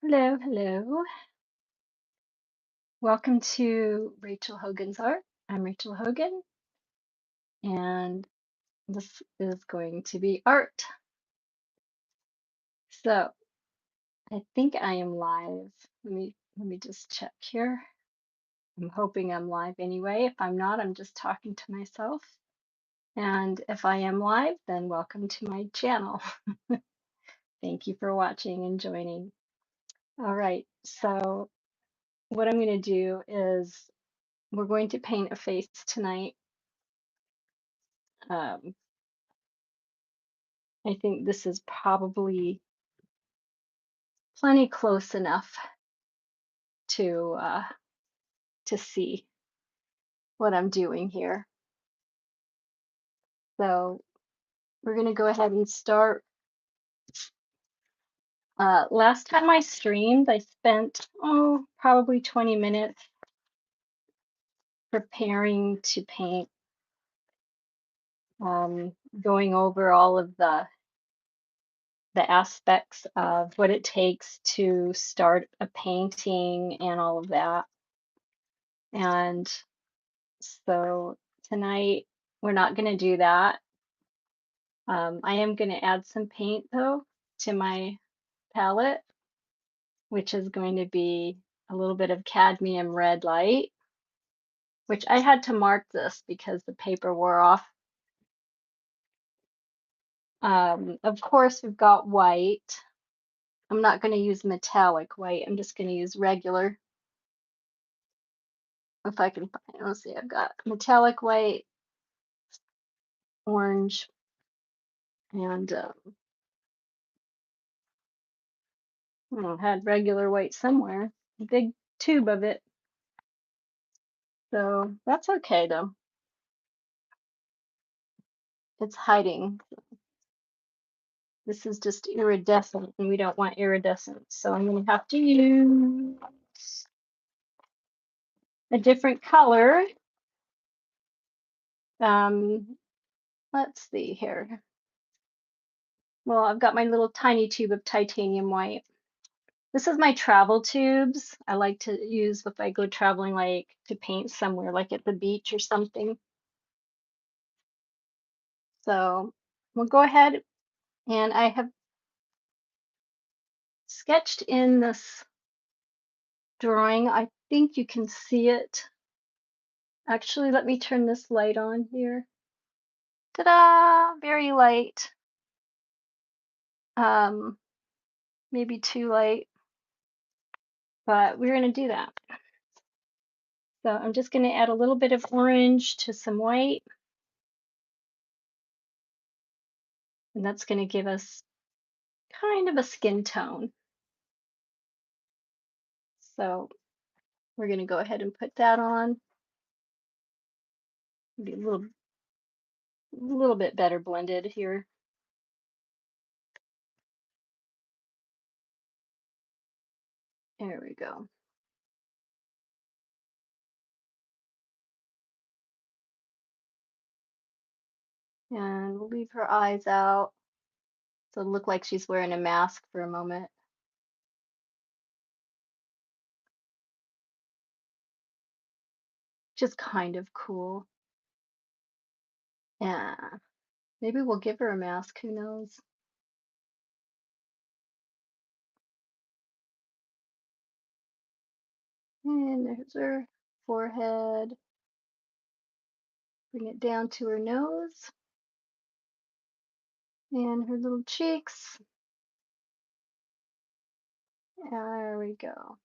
Hello, hello. Welcome to Rachel Hogan's Art. I'm Rachel Hogan, and this is going to be art. So I think I am live. Let me just check here. I'm hoping I'm live anyway. If I'm not, I'm just talking to myself. And if I am live, then welcome to my channel. Thank you for watching and joining. All right, so what I'm going to do is we're going to paint a face tonight. Um, I think this is probably plenty close enough to uh, to see what I'm doing here. So we're going to go ahead and start. Last time I streamed, I spent probably 20 minutes preparing to paint, going over all of the aspects of what it takes to start a painting and all of that. And so tonight we're not going to do that. I am going to add some paint though to my palette, which is going to be a little bit of cadmium red light, which I had to mark this because the paper wore off. Of course, we've got white. I'm not going to use metallic white. I'm just going to use regular. If I can find, let's see, I've got metallic white, orange, and I had regular white somewhere, a big tube of it. So that's okay though. It's hiding. This is just iridescent, and we don't want iridescent. So I'm going to have to use a different color. Let's see here. Well, I've got my little tiny tube of titanium white. This is my travel tubes. I like to use if I go traveling, like to paint somewhere, like at the beach or something. So we'll go ahead, and I have sketched in this drawing. I think you can see it. Actually, let me turn this light on here. Ta-da! Very light. Maybe too light, but we're going to do that. So I'm just going to add a little bit of orange to some white, and that's going to give us kind of a skin tone. So we're going to go ahead and put that on. Be a little bit better blended here. There we go. And we'll leave her eyes out. So it'll look like she's wearing a mask for a moment. Just kind of cool. Yeah. Maybe we'll give her a mask, who knows? And there's her forehead. Bring it down to her nose and her little cheeks. There we go.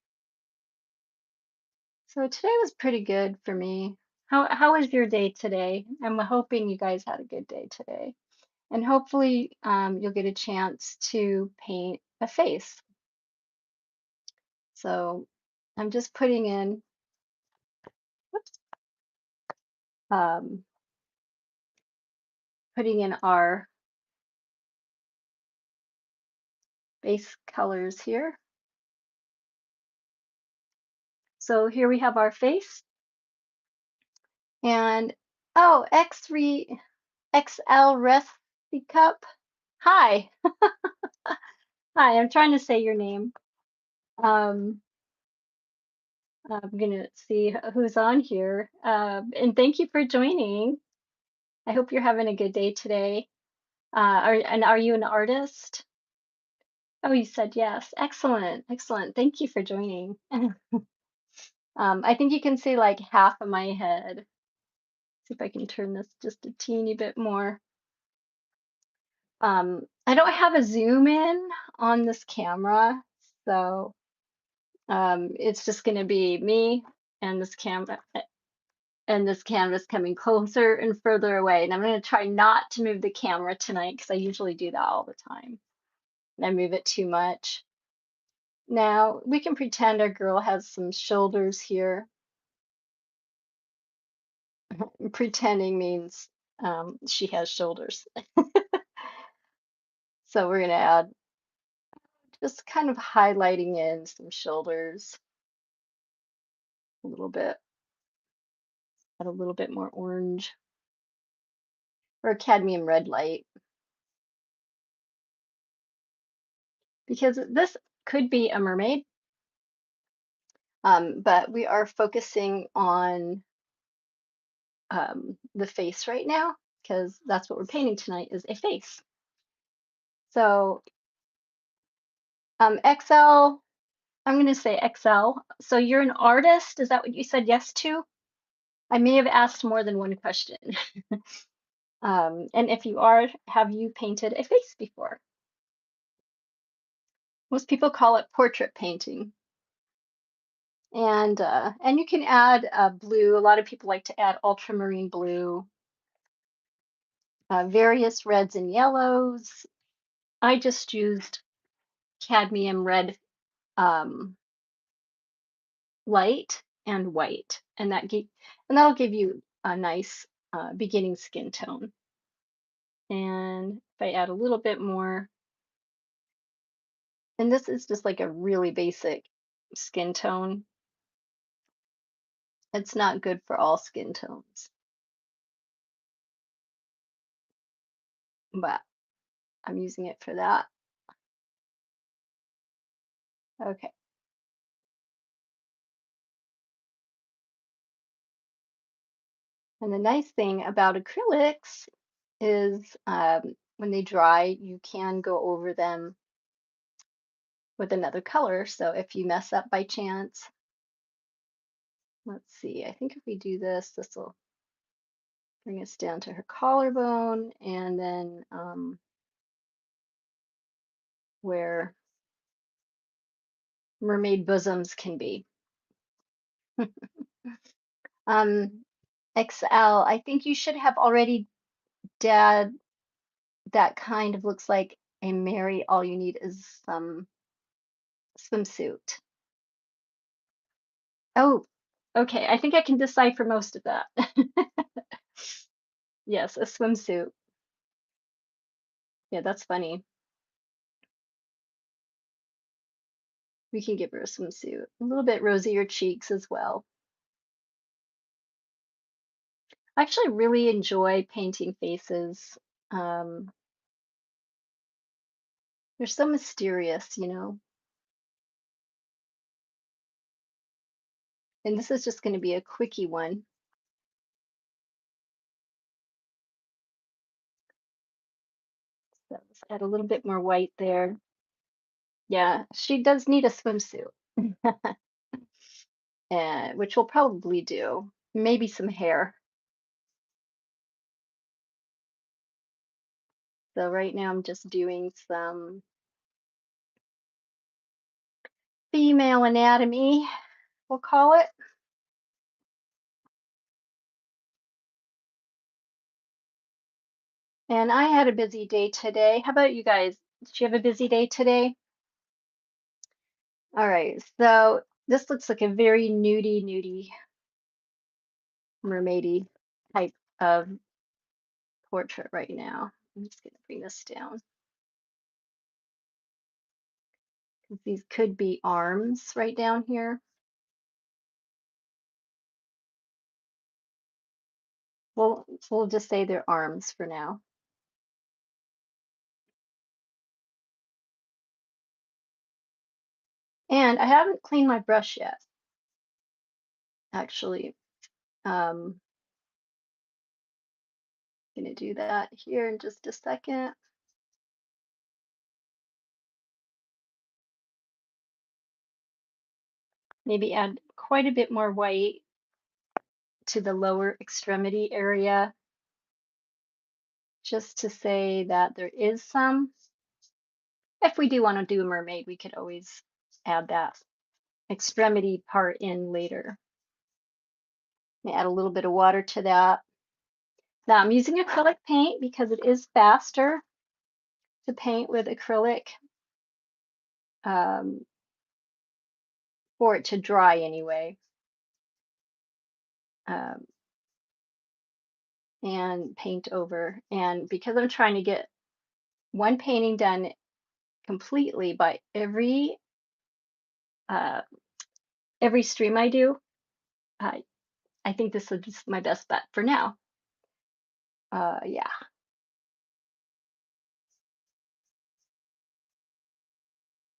So today was pretty good for me. How was your day today? I'm hoping you guys had a good day today. And hopefully you'll get a chance to paint a face. So I'm just putting in, whoops, um, putting in our base colors here. So here we have our face. And oh, XL Recipe Cup. Hi. Hi, I'm trying to say your name. Um, I'm gonna see who's on here. And thank you for joining. I hope you're having a good day today. Are you an artist? Oh, you said yes. Excellent, excellent. Thank you for joining. I think you can see like half of my head. See if I can turn this just a teeny bit more. I don't have a zoom in on this camera, so it's just going to be me and this camera and this canvas coming closer and further away. And I'm going to try not to move the camera tonight because I usually do that all the time. And I move it too much. Now we can pretend our girl has some shoulders here. Pretending means she has shoulders. So we're going to add just kind of highlighting in some shoulders a little bit, add a little bit more orange or cadmium red light because this could be a mermaid, but we are focusing on the face right now because that's what we're painting tonight is a face. So XL, I'm going to say XL. So you're an artist, is that what you said yes to? I may have asked more than one question. And if you are, have you painted a face before? Most people call it portrait painting. And you can add blue. A lot of people like to add ultramarine blue, various reds and yellows. I just used cadmium red light and white, and that'll give you a nice beginning skin tone. And if I add a little bit more, and this is just like a really basic skin tone. It's not good for all skin tones, but I'm using it for that. Okay. And the nice thing about acrylics is when they dry, you can go over them with another color. So if you mess up by chance, let's see, I think if we do this, this will bring us down to her collarbone and then where mermaid bosoms can be. XL, I think you should have already dad that kind of looks like a Mary. All you need is some swimsuit. Oh, okay. I think I can decipher most of that. Yes, a swimsuit. Yeah, that's funny. We can give her a swimsuit. A little bit rosier cheeks as well. I actually really enjoy painting faces. Um, they're so mysterious, you know. And this is just going to be a quickie one. So let's add a little bit more white there. Yeah, she does need a swimsuit, which we'll probably do. Maybe some hair. So right now I'm just doing some female anatomy, we'll call it. And I had a busy day today. How about you guys? Did you have a busy day today? All right, so this looks like a very nudie mermaidy type of portrait right now. I'm just gonna bring this down. These could be arms right down here. We'll just say they're arms for now. And I haven't cleaned my brush yet, actually. Gonna do that here in just a second. Maybe add quite a bit more white to the lower extremity area, just to say that there is some. If we do want to do a mermaid, we could always add that extremity part in later. Add a little bit of water to that. Now I'm using acrylic paint because it is faster to paint with acrylic, for it to dry anyway. Um, and paint over. And because I'm trying to get one painting done completely by uh, every stream I do, I think this is my best bet for now. Yeah.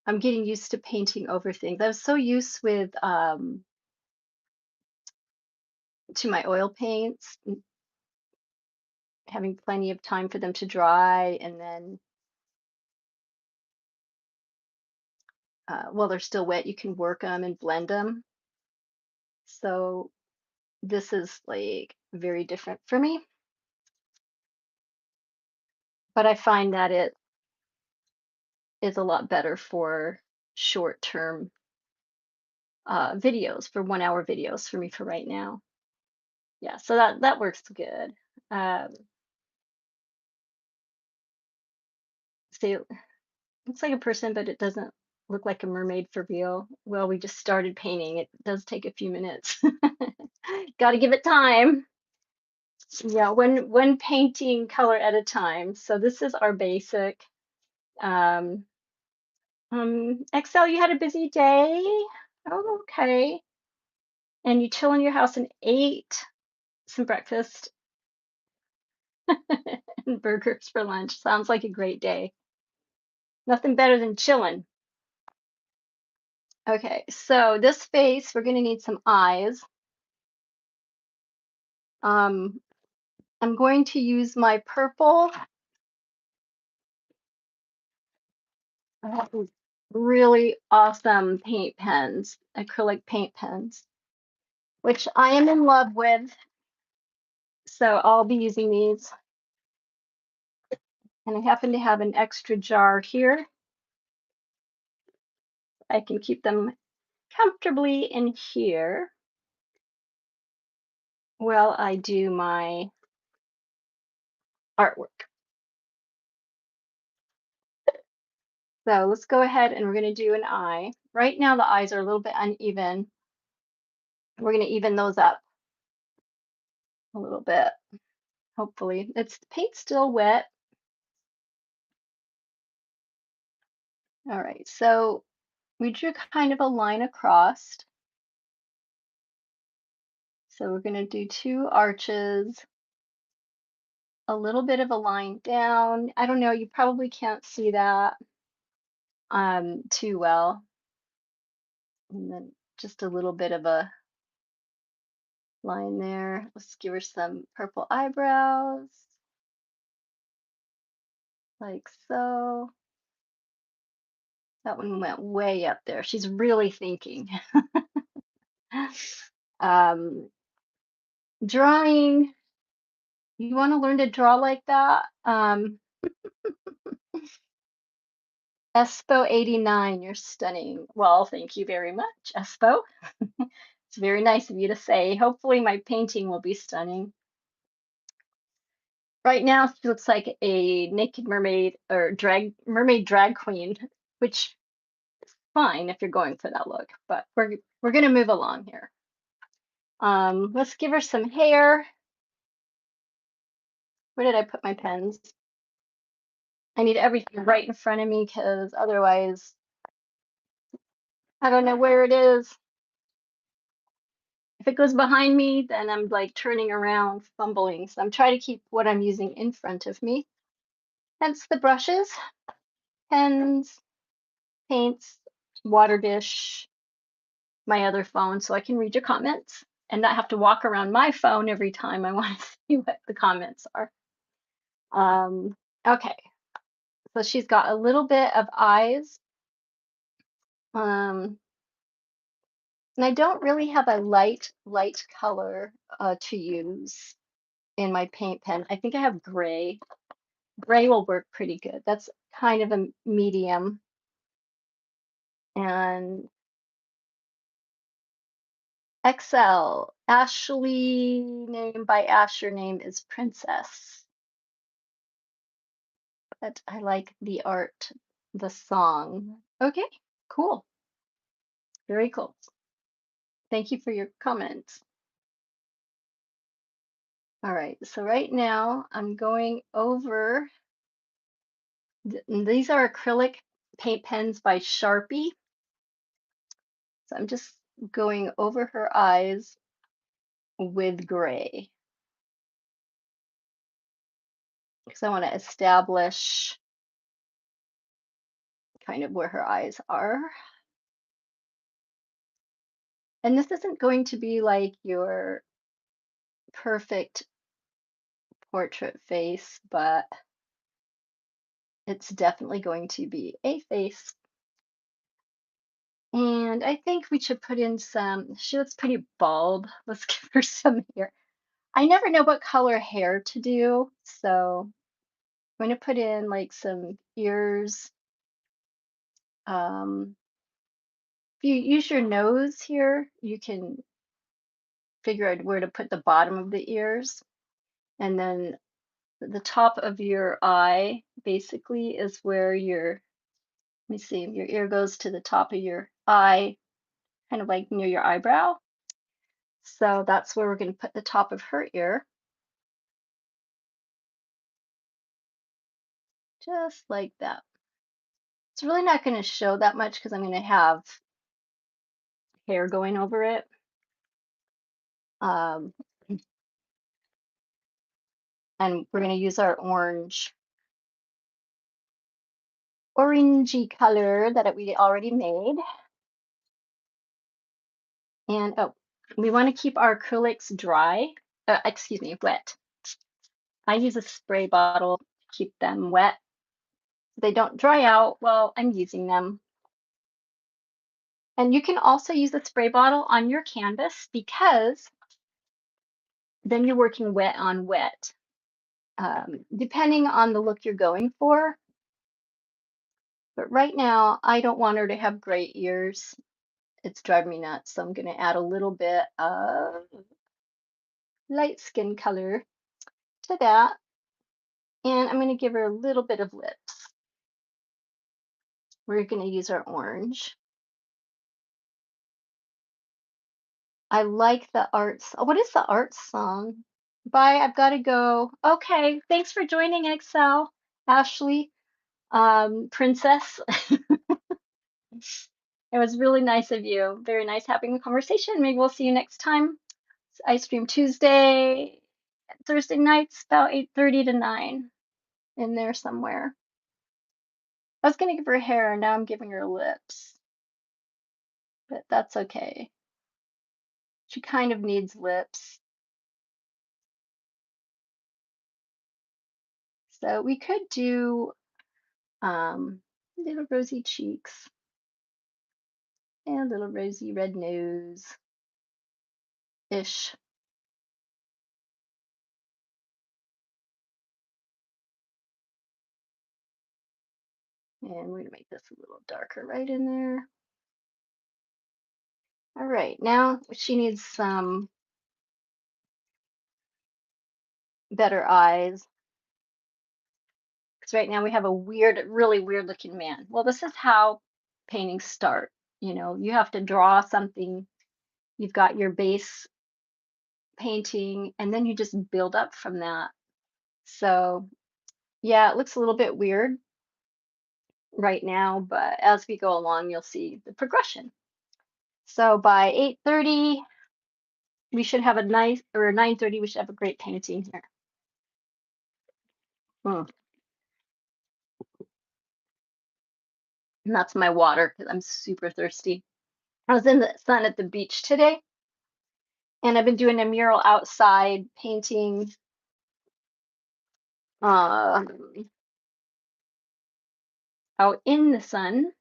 I'm getting used to painting over things. I was so used with to my oil paints, having plenty of time for them to dry, and then while they're still wet, you can work them and blend them. So this is like very different for me, but I find that it is a lot better for short-term videos, for 1 hour videos for me for right now. Yeah, so that works good. Um, see, it looks like a person, but it doesn't look like a mermaid for real. Well, we just started painting. It does take a few minutes. Got to give it time. Yeah, when painting color at a time. So this is our basic. Um, Excel, you had a busy day. Oh, okay. And you chill in your house and ate some breakfast and burgers for lunch. Sounds like a great day. Nothing better than chilling. Okay, so this face, we're gonna need some eyes. Um, I'm going to use my purple. I have these really awesome paint pens, acrylic paint pens, which I am in love with. So I'll be using these. And I happen to have an extra jar here. I can keep them comfortably in here while I do my artwork. So let's go ahead and we're going to do an eye. Right now the eyes are a little bit uneven. We're going to even those up a little bit, hopefully. It's paint's still wet. All right, so we drew kind of a line across. So we're going to do two arches, a little bit of a line down. I don't know, you probably can't see that too well. And then just a little bit of a line there. Let's give her some purple eyebrows, like so. That one went way up there. She's really thinking. um, Drawing, you want to learn to draw like that? Espo 89, you're stunning. Well, thank you very much, Espo. It's very nice of you to say. Hopefully my painting will be stunning. Right now, she looks like a naked mermaid or mermaid drag queen, which is fine if you're going for that look, but we're gonna move along here. Let's give her some hair. Where did I put my pens? I need everything right in front of me because otherwise I don't know where it is. If it goes behind me, then I'm like turning around, fumbling. So I'm trying to keep what I'm using in front of me. Hence the brushes, pens, paints. water dish, my other phone, so I can read your comments and not have to walk around my phone every time I want to see what the comments are. Okay, so she's got a little bit of eyes. Um, and I don't really have a light color to use in my paint pen. I think I have gray. Gray will work pretty good. That's kind of a medium. And XL, Ashley, name by Ash, your name is Princess. But I like the art, the song. Okay, cool. Very cool. Thank you for your comments. All right, so right now I'm going over, these are acrylic paint pens by Sharpie. So I'm just going over her eyes with gray because I want to establish kind of where her eyes are. And this isn't going to be like your perfect portrait face, but it's definitely going to be a face. And I think we should put in some, she looks pretty bald. Let's give her some hair. I never know what color hair to do, so I'm going to put in like some ears. If you use your nose here, you can figure out where to put the bottom of the ears. And then the top of your eye basically is where your, let me see, your ear goes to the top of your eye, kind of like near your eyebrow. So that's where we're going to put the top of her ear. Just like that. It's really not going to show that much because I'm going to have hair going over it. Um, and we're going to use our orangey color that we already made. And oh, we want to keep our acrylics dry, excuse me, wet. I use a spray bottle to keep them wet. They don't dry out while I'm using them. And you can also use a spray bottle on your canvas because then you're working wet on wet. Depending on the look you're going for. But right now, I don't want her to have gray ears. It's driving me nuts. So I'm going to add a little bit of light skin color to that. And I'm going to give her a little bit of lips. We're going to use our orange. I like the arts. What is the art song? Bye, I've got to go. Okay, thanks for joining, Excel, Ashley, Princess. It was really nice of you. Very nice having a conversation. Maybe we'll see you next time. It's Ice Cream Tuesday, Thursday nights, about 8:30 to 9, in there somewhere. I was gonna give her hair, and now I'm giving her lips, but that's okay. She kind of needs lips. So we could do little rosy cheeks and little rosy red nose ish. And we're gonna make this a little darker right in there. All right, now she needs some better eyes. Because right now we have a weird, really weird looking man. Well, this is how paintings start. You know, you have to draw something, you've got your base painting, and then you just build up from that. So, yeah, it looks a little bit weird right now, but as we go along, you'll see the progression. So by 8:30, we should have a nice, or 9:30, we should have a great painting here. Hmm. And that's my water because I'm super thirsty. I was in the sun at the beach today, and I've been doing a mural outside, painting um, out in the sun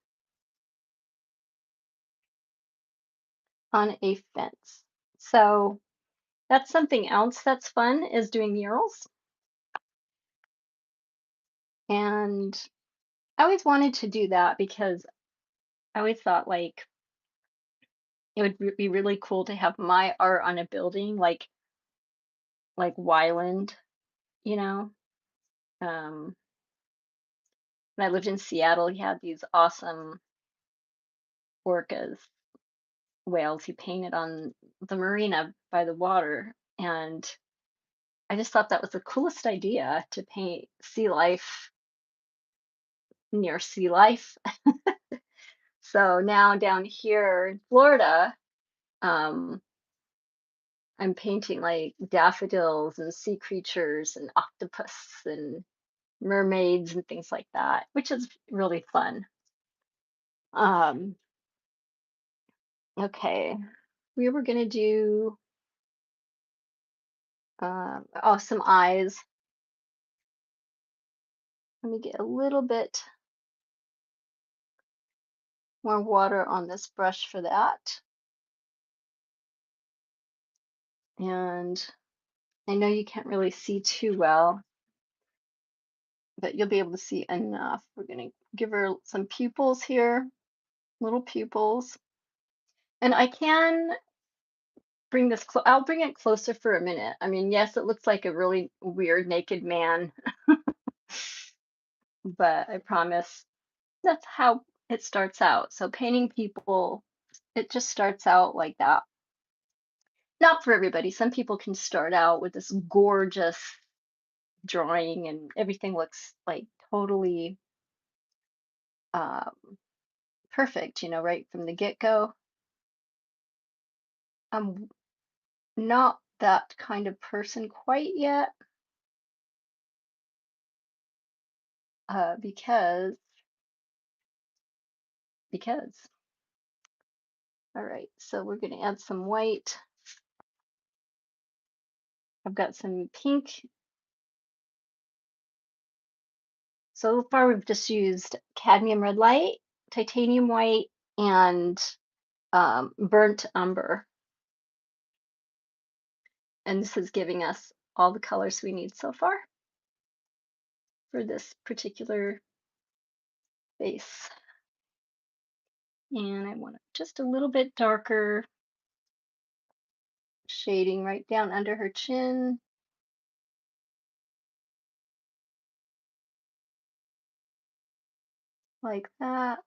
on a fence. So that's something else that's fun is doing murals. And I always wanted to do that because I always thought like it would be really cool to have my art on a building like Wyland, you know. Um, when I lived in Seattle, he had these awesome orcas, whales he painted on the marina by the water. And I just thought that was the coolest idea to paint sea life near sea life. So now down here in Florida, um, I'm painting like daffodils and sea creatures and octopus and mermaids and things like that, which is really fun. Um, okay, we were gonna do oh, some eyes. Let me get a little bit more water on this brush for that. And I know you can't really see too well, but you'll be able to see enough. We're gonna give her some pupils here, little pupils. And I can bring this I'll bring it closer for a minute. I mean, yes, it looks like a really weird naked man, but I promise that's how it starts out. So painting people, it just starts out like that. Not for everybody. Some people can start out with this gorgeous drawing and everything looks like totally um, perfect, right from the get-go. I'm not that kind of person quite yet, because. All right, so we're going to add some white. I've got some pink. So far, we've just used cadmium red light, titanium white, and burnt umber. And this is giving us all the colors we need so far for this particular face. And I want it just a little bit darker shading right down under her chin. Like that.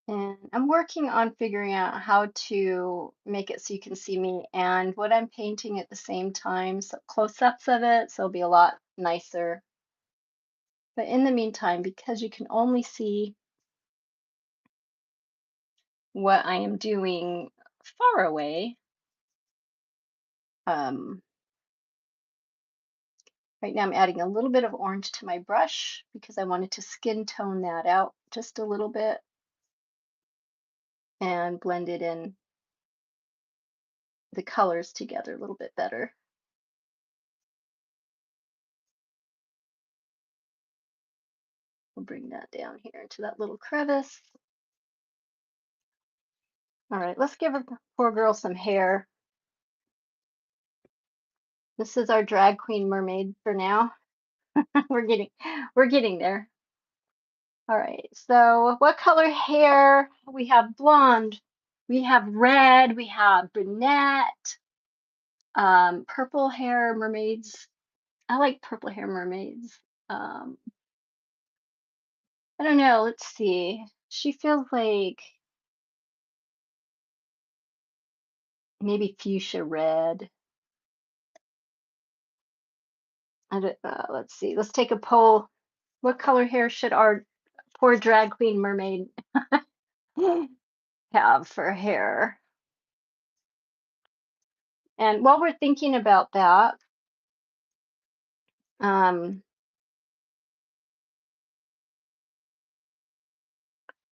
And I'm working on figuring out how to make it so you can see me and what I'm painting at the same time. So close-ups of it, so it'll be a lot nicer. But in the meantime, because you can only see what I am doing far away, um, right now I'm adding a little bit of orange to my brush because I wanted to skin tone that out just a little bit and blend it in the colors together a little bit better. We'll bring that down here into that little crevice. All right, let's give the poor girl some hair. This is our drag queen mermaid for now. we're getting there. All right, so what color hair? We have blonde, we have red, we have brunette, purple hair mermaids. I like purple hair mermaids. Um, I don't know, let's see. She feels like maybe fuchsia red. Let's see. Let's take a poll. What color hair should our poor drag queen mermaid have for hair? And while we're thinking about that, um,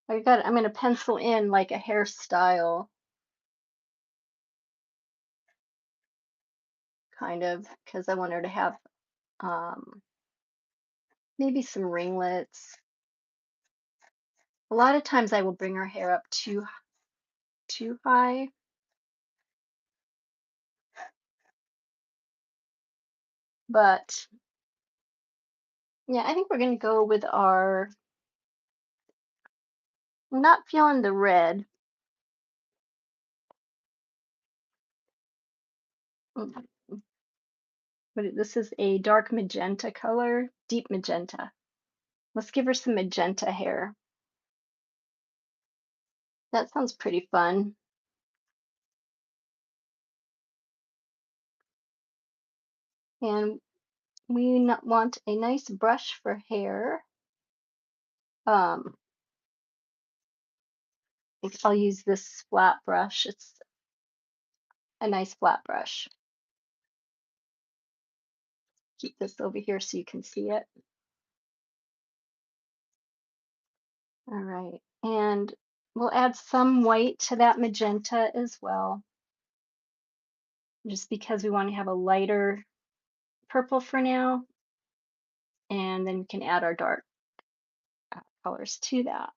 I'm gonna pencil in like a hairstyle, kind of, because I want her to have um, maybe some ringlets. A lot of times I will bring her hair up too high, but yeah, I think we're gonna go with our. I'm not feeling the red. Mm, But this is a dark magenta color, deep magenta. Let's give her some magenta hair. That sounds pretty fun. And we want a nice brush for hair. Um, I'll use this flat brush. It's a nice flat brush. Keep this over here so you can see it. All right. And we'll add some white to that magenta as well, just because we want to have a lighter purple for now. And then we can add our dark colors to that.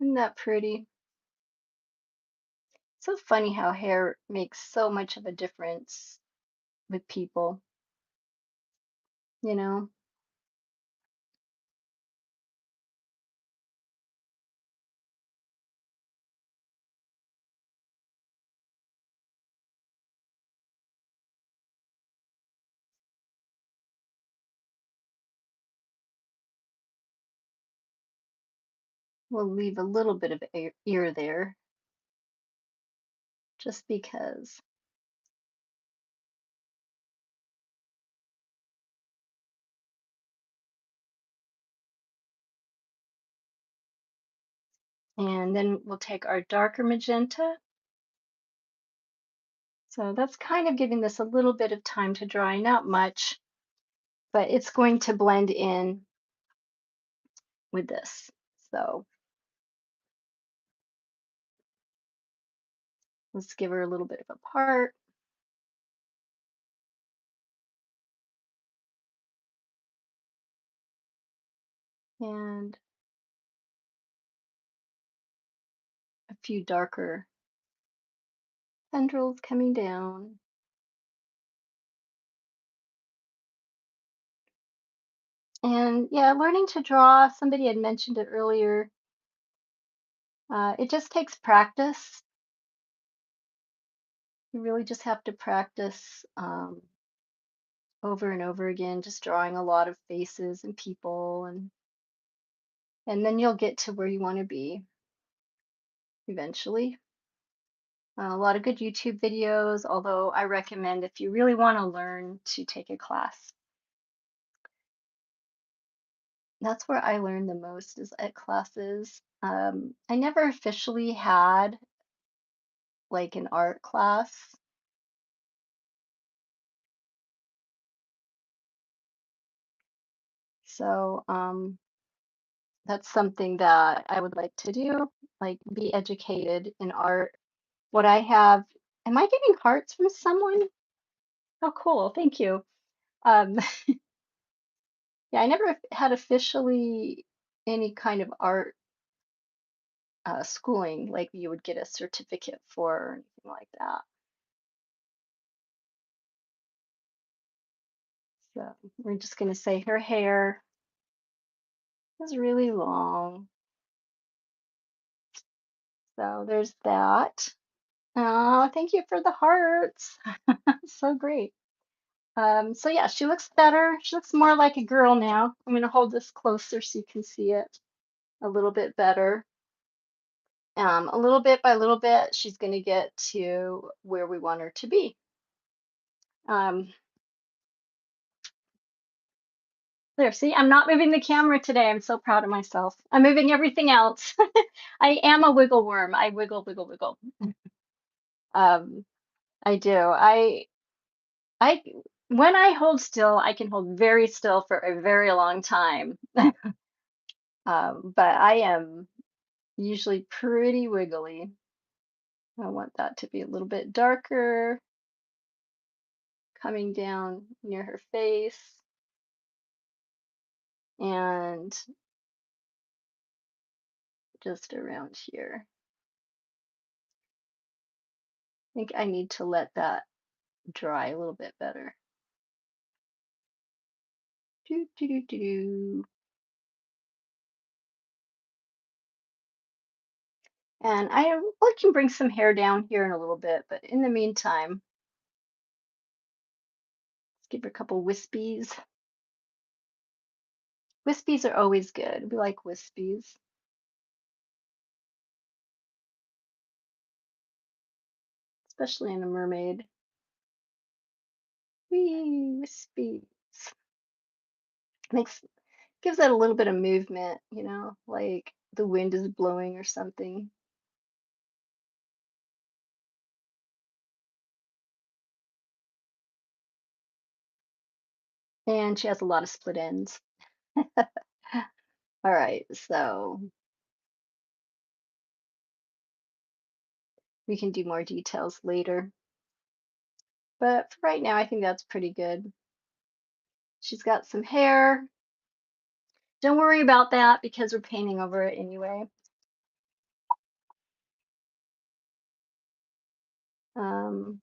Isn't that pretty? So funny how hair makes so much of a difference with people, you know? We'll leave a little bit of ear there just because. And then we'll take our darker magenta. So that's kind of giving this a little bit of time to dry, not much, but it's going to blend in with this. So let's give her a little bit of a part. And a few darker tendrils coming down. And yeah, learning to draw, somebody had mentioned it earlier. It just takes practice. You really just have to practice over and over again, just drawing a lot of faces and people, and then you'll get to where you want to be eventually. A lot of good YouTube videos, although I recommend if you really want to learn to take a class. That's where I learned the most is at classes. I never officially had like an art class. So that's something that I would like to do, like be educated in art. What I have, am I getting hearts from someone? Oh, cool. Thank you. Um, yeah, I never had officially any kind of art schooling, like you would get a certificate for or anything like that. So we're just going to say her hair is really long. So there's that. Oh, thank you for the hearts. So great. So yeah, she looks better. She looks more like a girl now. I'm going to hold this closer so you can see it a little bit better. A little bit by little bit, she's going to get to where we want her to be. Um, there, see, I'm not moving the camera today. I'm so proud of myself. I'm moving everything else. I am a wiggle worm. I wiggle, wiggle, wiggle. Um, I do. I when I hold still, I can hold very still for a very long time. But I am usually pretty wiggly. I want that to be a little bit darker, coming down near her face and just around here. I think I need to let that dry a little bit better. Do, do, do, do, do. And I can bring some hair down here in a little bit, but in the meantime, let's give her a couple wispies. Wispies are always good. We like wispies, especially in a mermaid. Wee, wispies. Makes gives that a little bit of movement, like the wind is blowing or something. And she has a lot of split ends. All right, so we can do more details later. But for right now, I think that's pretty good. She's got some hair. Don't worry about that because we're painting over it anyway. Um,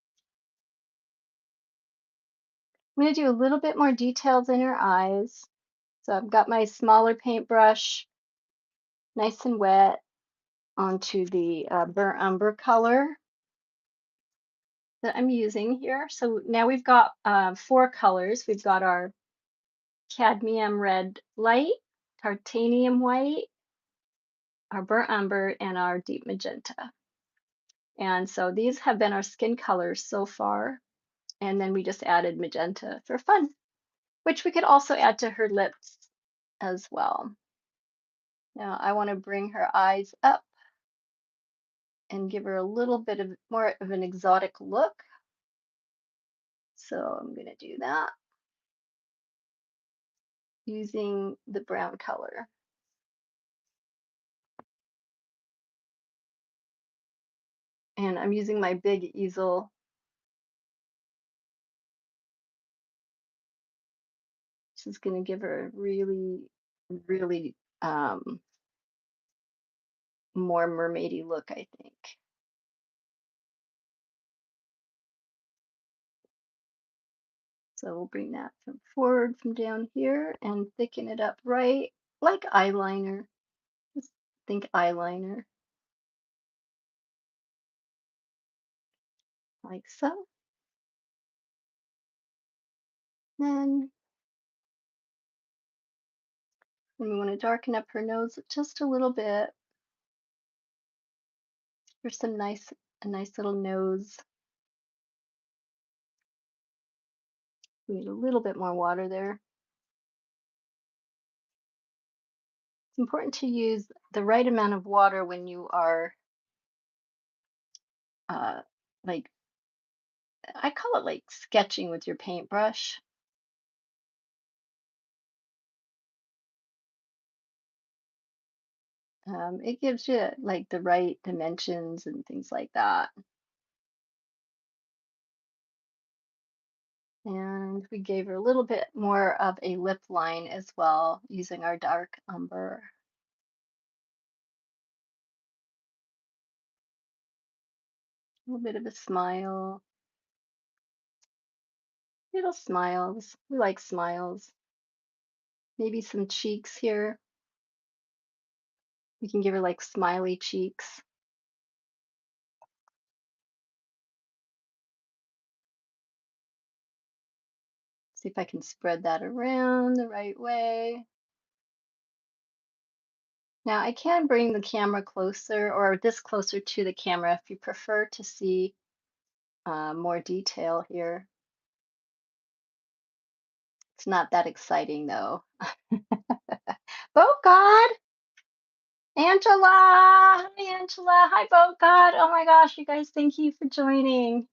I'm going to do a little bit more details in her eyes. So I've got my smaller paintbrush, nice and wet, onto the burnt umber color that I'm using here. So now we've got 4 colors. We've got our cadmium red light, titanium white, our burnt umber, and our deep magenta. And so these have been our skin colors so far. And then we just added magenta for fun, which we could also add to her lips as well. Now I want to bring her eyes up and give her a little bit of more of an exotic look. So I'm going to do that using the brown color. And I'm using my big easel. This is going to give her a really, really more mermaidy look, I think. So we'll bring that from forward from down here and thicken it up right like eyeliner. Just think eyeliner. Like so. Then we want to darken up her nose just a little bit for a nice little nose. We need a little bit more water there. It's important to use the right amount of water when you are like I call it like sketching with your paintbrush. It gives you like the right dimensions and things like that. And we gave her a little bit more of a lip line as well using our dark umber. A little bit of a smile. Little smiles. We like smiles. Maybe some cheeks here. We can give her like smiley cheeks. See if I can spread that around the right way. Now I can bring the camera closer or this closer to the camera if you prefer to see more detail here. It's not that exciting though. Boat God! Angela! Hi Angela! Hi Boat God! Oh my gosh, you guys, thank you for joining.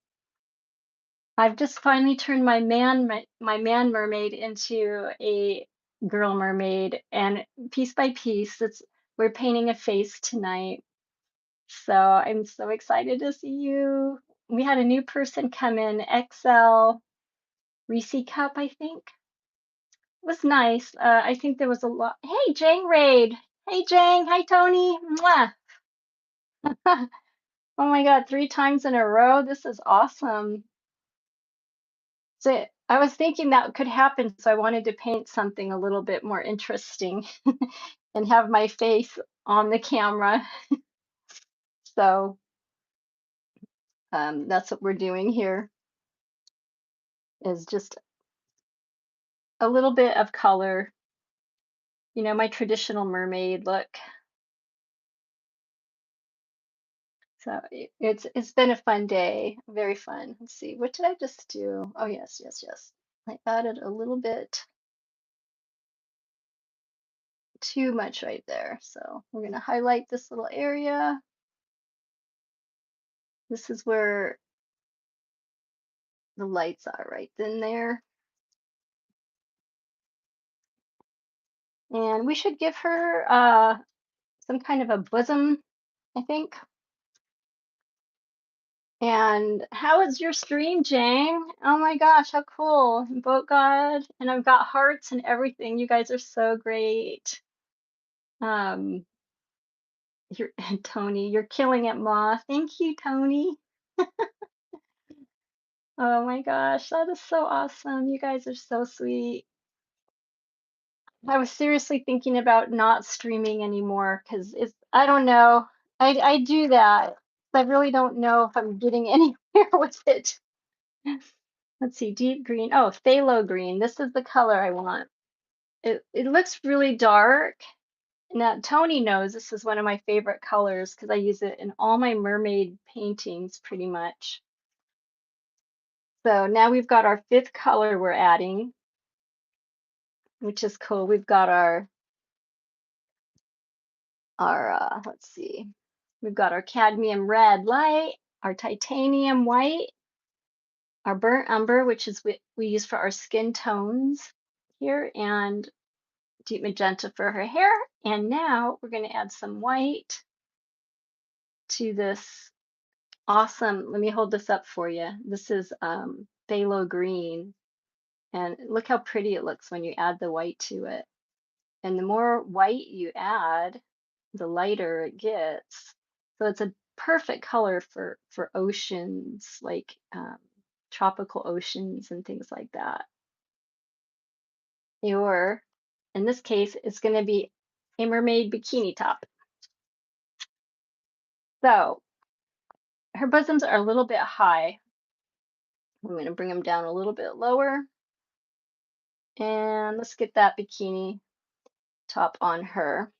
I've just finally turned my man mermaid into a girl mermaid, and piece by piece, we're painting a face tonight. So I'm so excited to see you. We had a new person come in, XL Reese Cup, I think. It was nice. I think there was a lot. Hey, Jang Raid. Hey, Jang. Hi, Tony. Mwah. Oh my God, 3 times in a row. This is awesome. So I was thinking that could happen, so I wanted to paint something a little bit more interesting and have my face on the camera. So that's what we're doing here, is just a little bit of color, my traditional mermaid look. So it's been a fun day, very fun. Let's see, what did I just do? Oh yes, yes, yes. I added a little bit too much right there. So we're gonna highlight this little area. This is where the lights are right in there. And we should give her some kind of a bosom, I think. And how is your stream, Jang? Oh my gosh, how cool. Boat God. And I've got hearts and everything. You guys are so great. Um, you're Tony, you're killing it, Ma. Thank you, Tony. Oh my gosh, that is so awesome. You guys are so sweet. I was seriously thinking about not streaming anymore because I don't know. I do that. I really don't know if I'm getting anywhere with it. Let's see, deep green. Oh, phthalo green. This is the color I want. It looks really dark. Now, Tony knows this is one of my favorite colors because I use it in all my mermaid paintings pretty much. So now we've got our 5th color we're adding, which is cool. We've got our let's see, we've got our cadmium red light, our titanium white, our burnt umber, which is what we use for our skin tones here, and deep magenta for her hair. And now we're going to add some white to this awesome, let me hold this up for you. This is phthalo green, and look how pretty it looks when you add the white to it. And the more white you add, the lighter it gets. So it's a perfect color for oceans, like tropical oceans and things like that. Or in this case, it's going to be a mermaid bikini top. So her bosoms are a little bit high. I'm going to bring them down a little bit lower. And let's get that bikini top on her.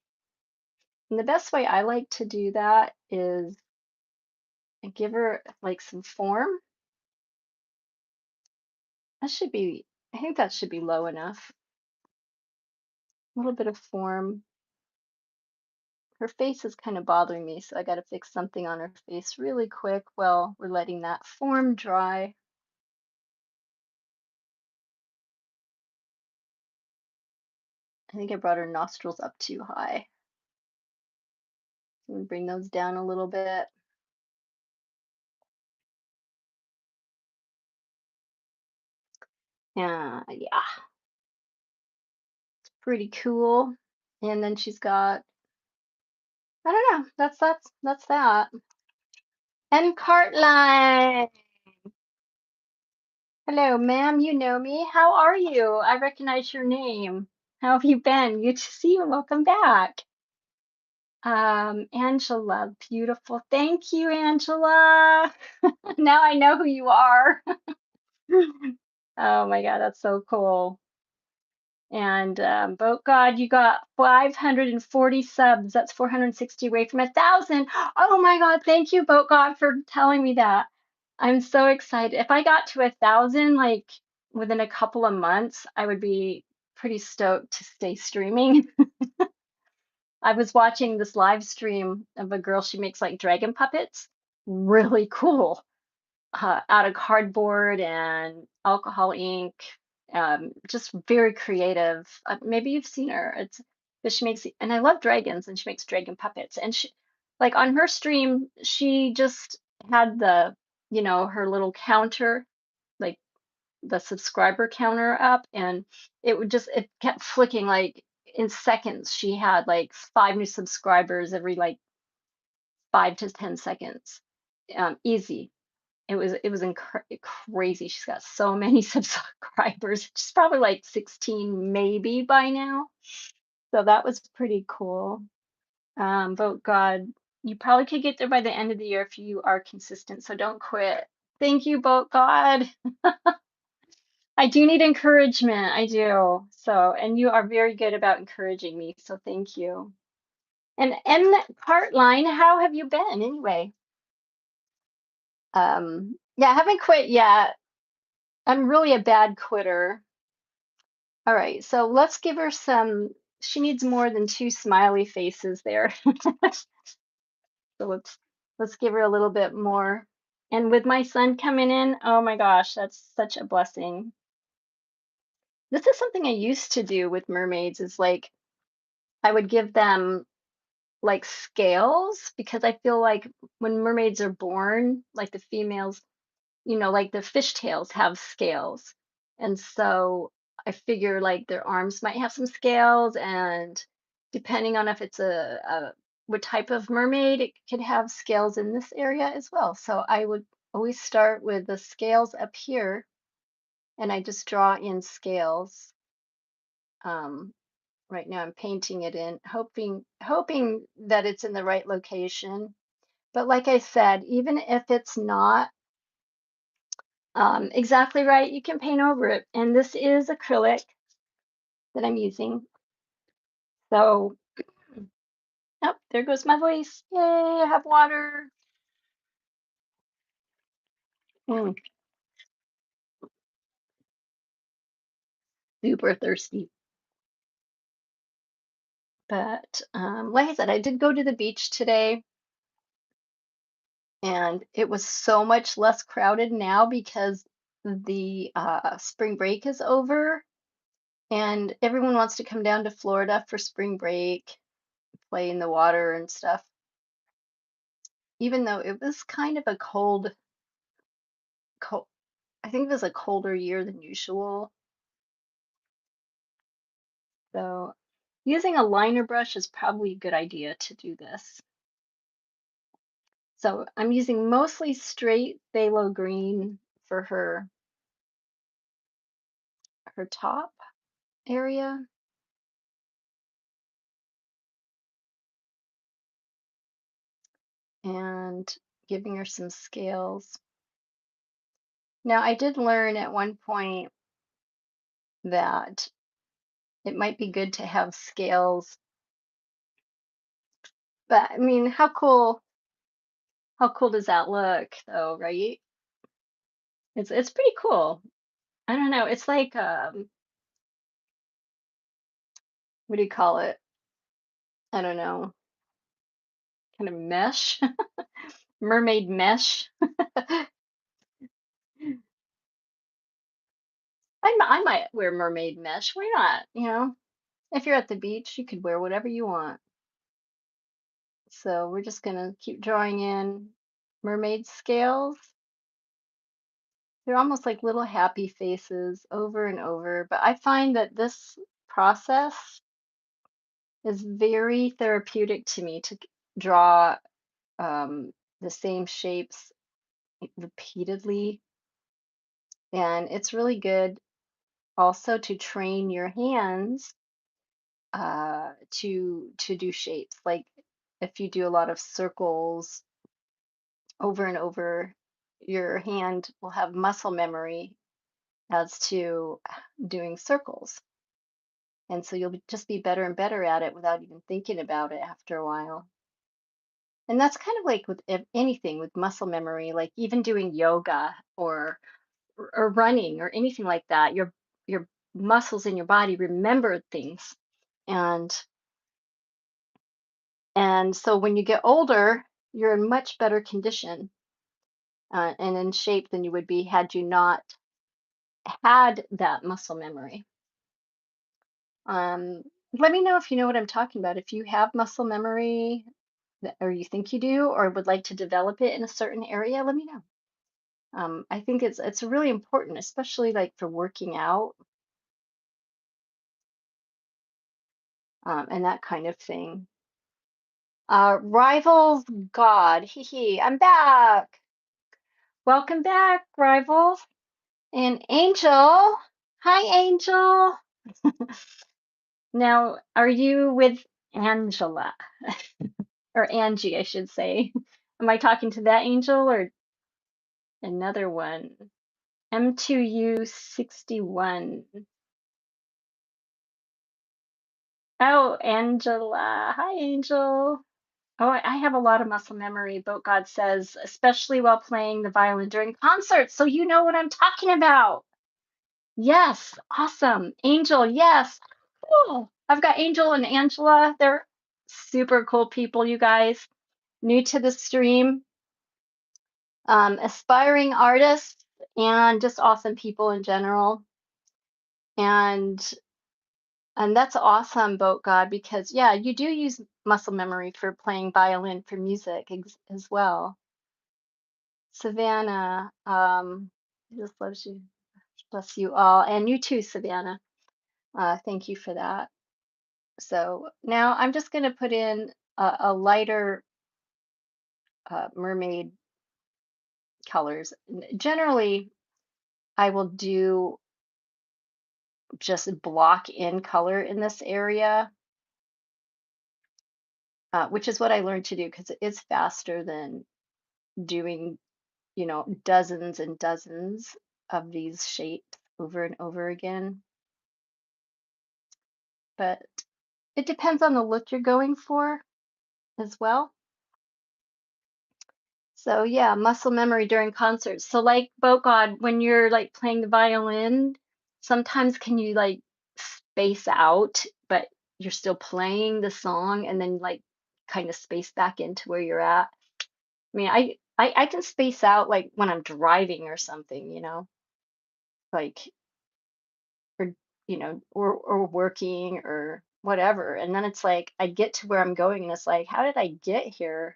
And the best way I like to do that is give her like some form. That should be, I think that should be low enough. A little bit of form. Her face is kind of bothering me, so I got to fix something on her face really quick while we're letting that form dry. I think I brought her nostrils up too high. So I'm gonna bring those down a little bit. Yeah, it's pretty cool. And then she's got, I don't know, that's that. And Cartline. Hello, ma'am, you know me. How are you? I recognize your name. How have you been? Good to see you. Welcome back. Angela, beautiful. Thank you, Angela. Now I know who you are. Oh my God, that's so cool. And Boat God, you got 540 subs. That's 460 away from 1,000. Oh my God, thank you, Boat God, for telling me that. I'm so excited. If I got to 1,000, like within a couple of months, I would be pretty stoked to stay streaming. I was watching this live stream of a girl, she makes like dragon puppets. Really cool. out of cardboard and alcohol ink. Just very creative. Maybe you've seen her. It's but she makes, and I love dragons, and she makes dragon puppets. And she, like on her stream, she just had the, her little counter, like the subscriber counter up, and it kept flicking like in seconds. She had like 5 new subscribers every like 5 to 10 seconds. Easy. Crazy. She's got so many subscribers. She's probably like 16 maybe by now. So that was pretty cool. But God, you probably could get there by the end of the year if you are consistent. So don't quit. Thank you, Boat God. I do need encouragement. I do. So, and you are very good about encouraging me. So thank you. And Heartline, how have you been anyway? Yeah, I haven't quit yet. I'm really a bad quitter. All right, so let's give her some. She needs more than two smiley faces there. So let's give her a little bit more. And with my son coming in, oh my gosh, that's such a blessing. This is something I used to do with mermaids, is like I would give them like scales, because I feel like when mermaids are born, like the females, like the fishtails have scales. And so I figure like their arms might have some scales, and depending on if it's a what type of mermaid, it could have scales in this area as well. So I would always start with the scales up here, and I just draw in scales. Um, right now I'm painting it in, hoping that it's in the right location. But like I said, even if it's not exactly right, you can paint over it. And this is acrylic that I'm using. So, oh, there goes my voice. Yay, I have water. Mm, super thirsty. But like I said, I did go to the beach today, and it was so much less crowded now because the spring break is over, and everyone wants to come down to Florida for spring break, play in the water and stuff. Even though it was kind of a cold, I think it was a colder year than usual. So using a liner brush is probably a good idea to do this. So I'm using mostly straight phthalo green for her top area. And giving her some scales. Now, I did learn at one point that it might be good to have scales, but I mean, how cool does that look though, right? It's pretty cool. I don't know. It's like what do you call it? I don't know. Kind of mesh, mermaid mesh. I might wear mermaid mesh. Why not? If you're at the beach, you could wear whatever you want. So we're just gonna keep drawing in mermaid scales. They're almost like little happy faces over and over. But I find that this process is very therapeutic to me, to draw the same shapes repeatedly. And it's really good also to train your hands to do shapes. Like if you do a lot of circles over and over, your hand will have muscle memory as to doing circles. And so you'll just be better and better at it without even thinking about it after a while. And that's kind of like with anything with muscle memory, like even doing yoga or running or anything like that. Your muscles in your body remember things. And and so when you get older, you're in much better condition. and in shape than you would be had you not had that muscle memory. Um, Let me know if you know what I'm talking about. If you have muscle memory, or you think you do, or would like to develop it in a certain area, let me know. I think it's really important, especially like for working out, and that kind of thing. Rivals God, hee hee, I'm back. Welcome back, Rivals. And Angel, hi Angel. Now, are you with Angela or Angie, I should say? Am I talking to that Angel or another one? M2U61. Oh, Angela. Hi, Angel. Oh, I have a lot of muscle memory, Boat God says, especially while playing the violin during concerts. So you know what I'm talking about. Yes, awesome. Angel, yes. Cool. I've got Angel and Angela. They're super cool people, you guys. New to the stream, aspiring artists, and just awesome people in general. And that's awesome, Boat God, because yeah, you do use muscle memory for playing violin for music as well. Savannah, just loves you, bless you all, and you too, Savannah. Thank you for that. So now I'm just going to put in a lighter mermaid colors. Generally, I will do just block in color in this area, which is what I learned to do because it's faster than doing, dozens and dozens of these shapes over and over again. But it depends on the look you're going for as well. So yeah, muscle memory during concerts. So like Boat God, when you're like playing the violin, sometimes can you like space out, but you're still playing the song and then like kind of space back into where you're at. I mean, I can space out like when I'm driving or something, like or or working or whatever. And then it's like I get to where I'm going and it's like, how did I get here?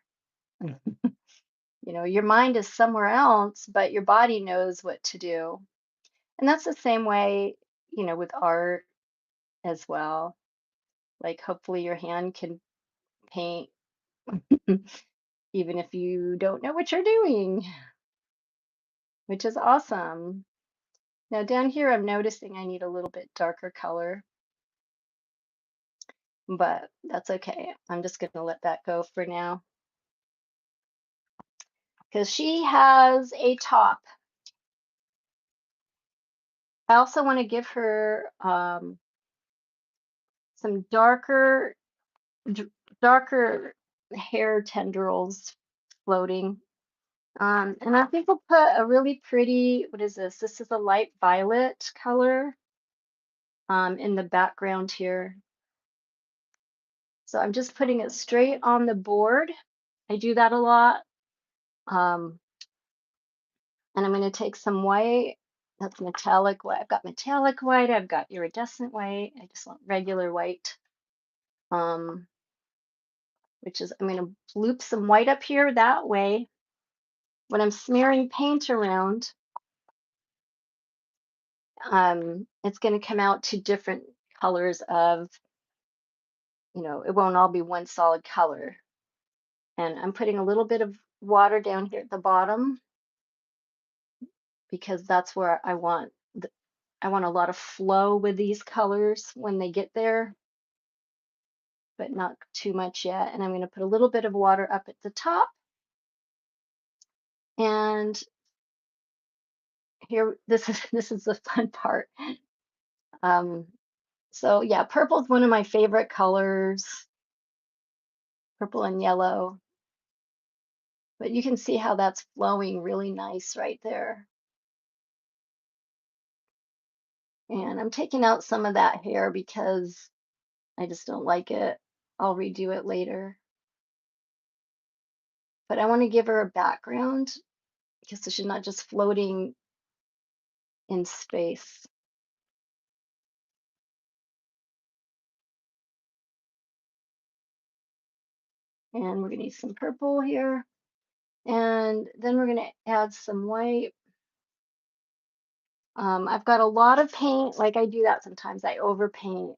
Your mind is somewhere else, but your body knows what to do. And that's the same way, with art as well. Like hopefully your hand can paint even if you don't know what you're doing, which is awesome. Now down here, I'm noticing I need a little bit darker color, but that's okay. I'm just going to let that go for now because she has a top. I also want to give her some d- darker hair tendrils floating. And I think we'll put a really pretty, what is this? This is a light violet color in the background here. So I'm just putting it straight on the board. I do that a lot. Um, and I'm going to take some white. That's metallic white. I've got metallic white. I've got iridescent white. I just want regular white. Which is, I'm going to loop some white up here that way. When I'm smearing paint around, it's going to come out to different colors of, it won't all be one solid color. And I'm putting a little bit of water down here at the bottom because that's where I want a lot of flow with these colors when they get there, but not too much yet. And I'm going to put a little bit of water up at the top. And here, this is the fun part. So yeah, purple is one of my favorite colors, purple and yellow. But you can see how that's flowing really nice right there. And I'm taking out some of that hair because I just don't like it. I'll redo it later. But I want to give her a background because she's not just floating in space. And we're gonna use some purple here. And then we're gonna add some white. I've got a lot of paint, like I do that sometimes. I overpaint.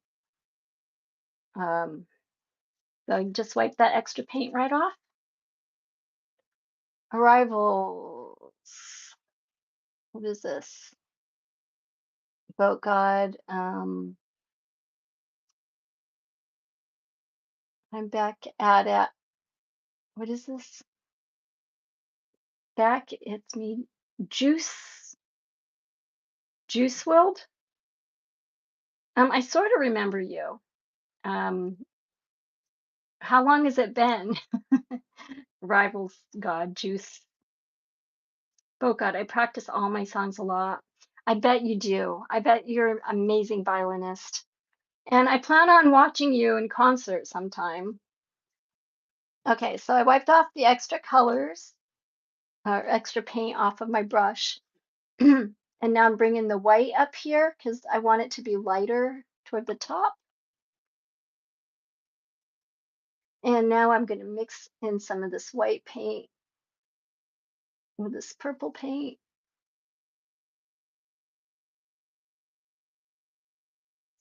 Um, so I just wipe that extra paint right off. Arrivals. What is this? Boat God. I'm back at it. What is this? Back, it's me. Juice World. I sort of remember you. Um, how long has it been? Rivals God, Juice. Oh God, I practice all my songs a lot. I bet you do. I bet you're an amazing violinist. And I plan on watching you in concert sometime. Okay, so I wiped off the extra colors or extra paint off of my brush. And now I'm bringing the white up here because I want it to be lighter toward the top. And now I'm going to mix in some of this white paint with this purple paint.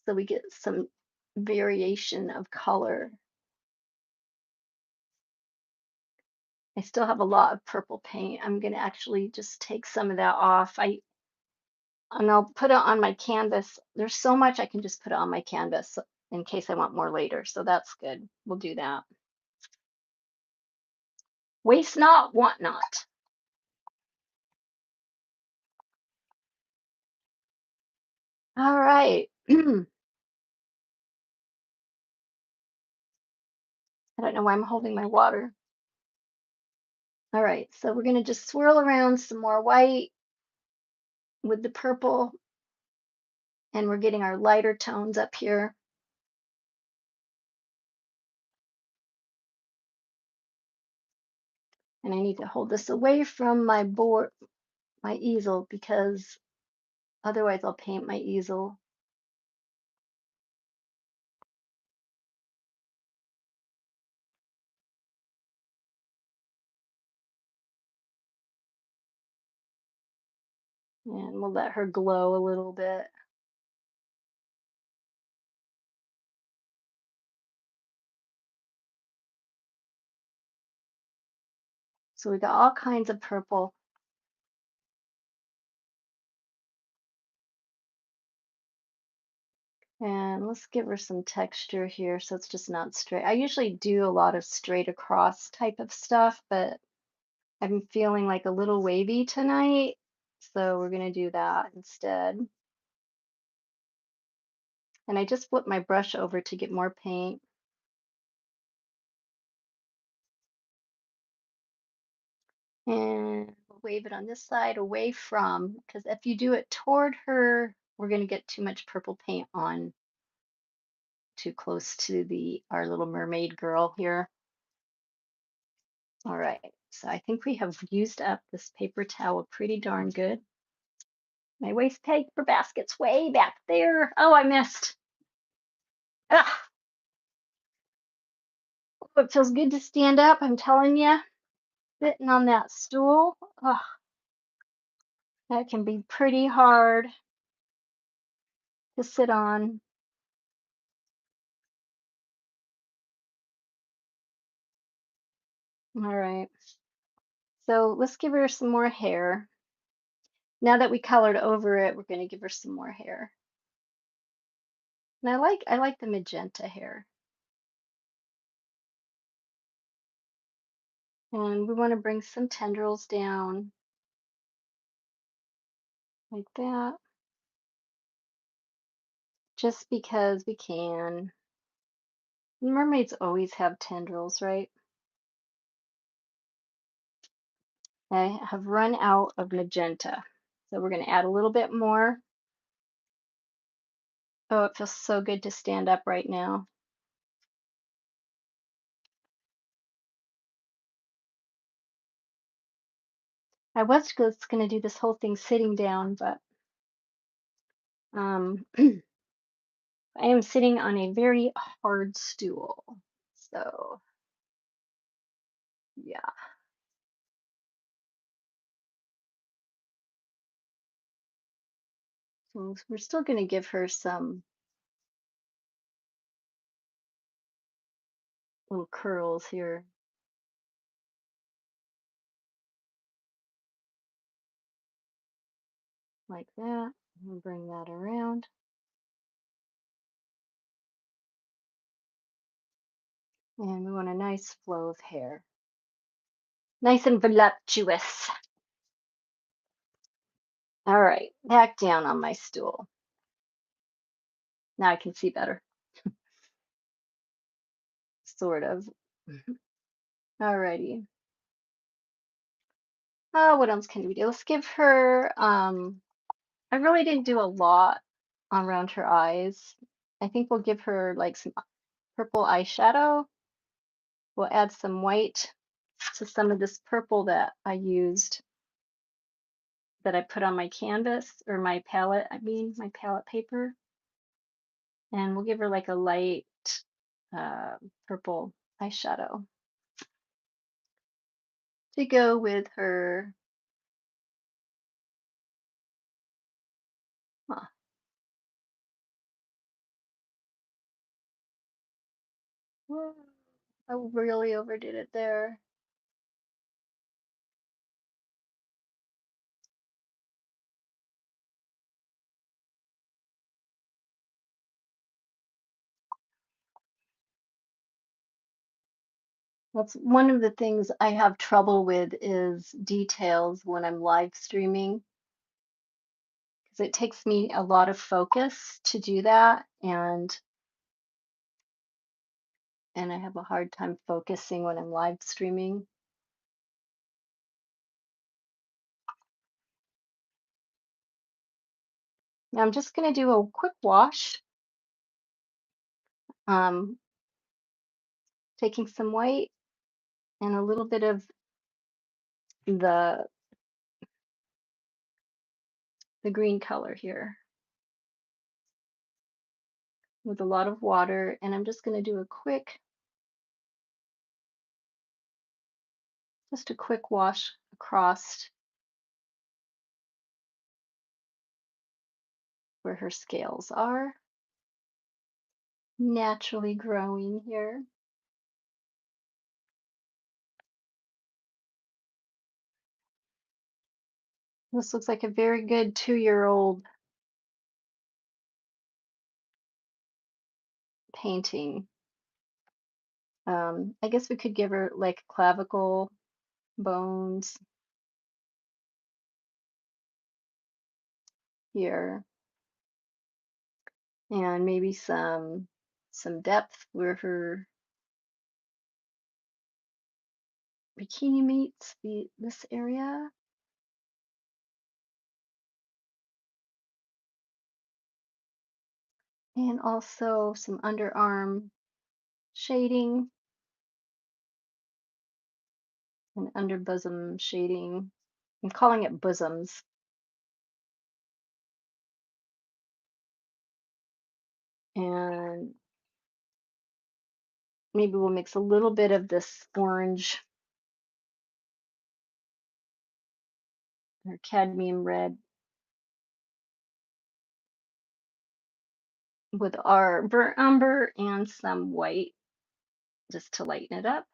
So we get some variation of color. I still have a lot of purple paint. I'm going to actually just take some of that off. And I'll put it on my canvas. There's so much I can just put it on my canvas in case I want more later. So that's good. We'll do that. Waste not, want not. All right. I don't know why I'm holding my water. All right, so we're going to just swirl around some more white with the purple, and we're getting our lighter tones up here. And I need to hold this away from my board, my easel, because otherwise I'll paint my easel. And we'll let her glow a little bit. So we got all kinds of purple. And let's give her some texture here so it's just not straight. I usually do a lot of straight across type of stuff, but I'm feeling like a little wavy tonight. So we're going to do that instead. And I just flipped my brush over to get more paint. And we'll wave it on this side away from, because if you do it toward her, we're going to get too much purple paint on too close to our little mermaid girl here. All right, so I think we have used up this paper towel pretty darn good. My waste paper basket's way back there. Oh, I missed. Ah, oh, it feels good to stand up, I'm telling you. Sitting on that stool, oh, that can be pretty hard to sit on. All right. So let's give her some more hair. Now that we colored over it, we're going to give her some more hair. And I like the magenta hair. And we want to bring some tendrils down like that. Just because we can. Mermaids always have tendrils, right? I have run out of magenta. So we're going to add a little bit more. Oh, it feels so good to stand up right now. I was just gonna do this whole thing sitting down, but I am sitting on a very hard stool. So yeah, so we're still gonna give her some little curls here, like that. And bring that around. And we want a nice flow of hair. Nice and voluptuous. All right, back down on my stool. Now I can see better, sort of. All righty. What else can we do? Let's give her, I really didn't do a lot around her eyes. I think we'll give her like some purple eyeshadow. We'll add some white to some of this purple that I used, that I put on my canvas, or my palette, I mean, my palette paper. And we'll give her like a light uh, purple eyeshadow to go with her. Huh, whoa, I really overdid it there. That's one of the things I have trouble with, is details when I'm live streaming, because it takes me a lot of focus to do that, and I have a hard time focusing when I'm live streaming. Now I'm just going to do a quick wash, um, taking some white and a little bit of the the green color here with a lot of water, and I'm just going to do just a quick wash across where her scales are naturally growing here. This looks like a very good 2-year-old painting. I guess we could give her like clavicle bones here, and maybe some depth where her bikini meets this area, and also some underarm shading and under bosom shading. I'm calling it bosoms. And maybe we'll mix a little bit of this orange or cadmium red with our burnt umber and some white, just to lighten it up.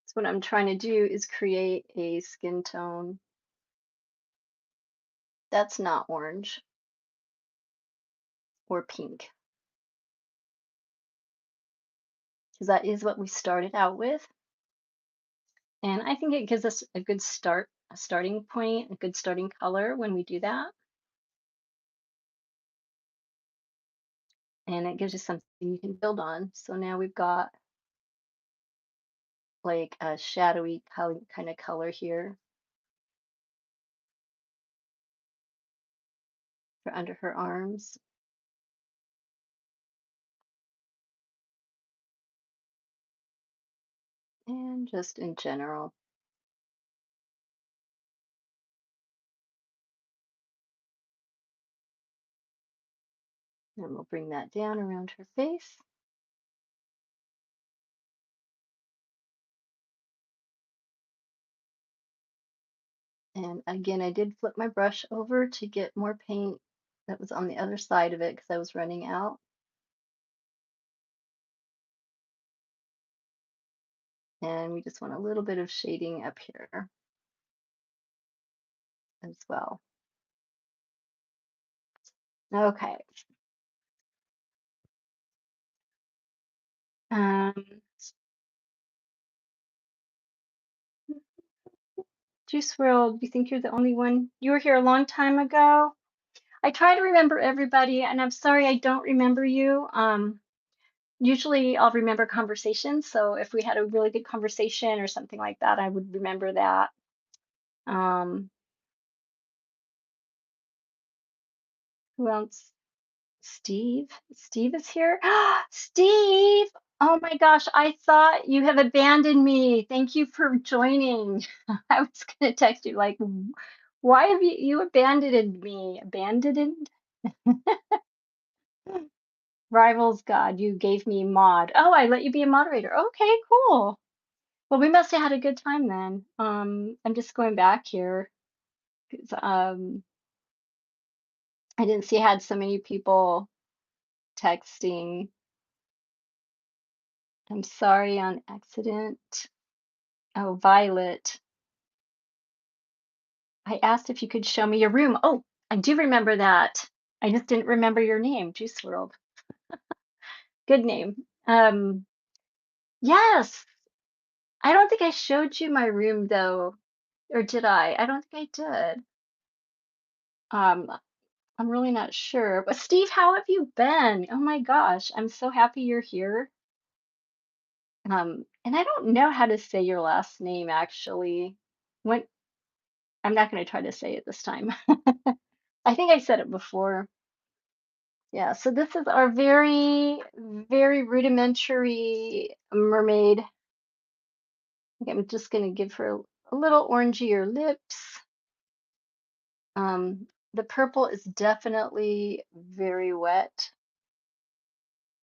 So what I'm trying to do is create a skin tone that's not orange or pink, because that is what we started out with. And I think it gives us a good start, a starting point, a good starting color when we do that. And it gives you something you can build on. So now we've got like a shadowy color, kind of color here for under her arms. and just in general. And we'll bring that down around her face. And again, I did flip my brush over to get more paint that was on the other side of it because I was running out. And we just want a little bit of shading up here as well. Okay. Um, Juice WRLD, do you think you're the only one? You were here a long time ago. I try to remember everybody, and I'm sorry I don't remember you. Usually I'll remember conversations, so if we had a really good conversation or something like that, I would remember that. Um, who else? Steve? Steve is here? Steve! Oh my gosh, I thought you have abandoned me. Thank you for joining. I was gonna text you like, why have you abandoned me? Abandoned? Rivals God, you gave me mod. Oh, I let you be a moderator. Okay, cool. Well, we must have had a good time then. I'm just going back here 'cause, I didn't see I had so many people texting. I'm sorry on accident. Oh, Violet. I asked if you could show me your room. Oh, I do remember that. I just didn't remember your name, Juice WRLD. Good name. Yes. I don't think I showed you my room though, or did I? I don't think I did. Um, I'm really not sure. But Steve, how have you been? Oh my gosh, I'm so happy you're here. And I don't know how to say your last name actually. When I'm not going to try to say it this time. I think I said it before. Yeah, so this is our very, very rudimentary mermaid. Okay, I'm just going to give her a little orangier lips. The purple is definitely very wet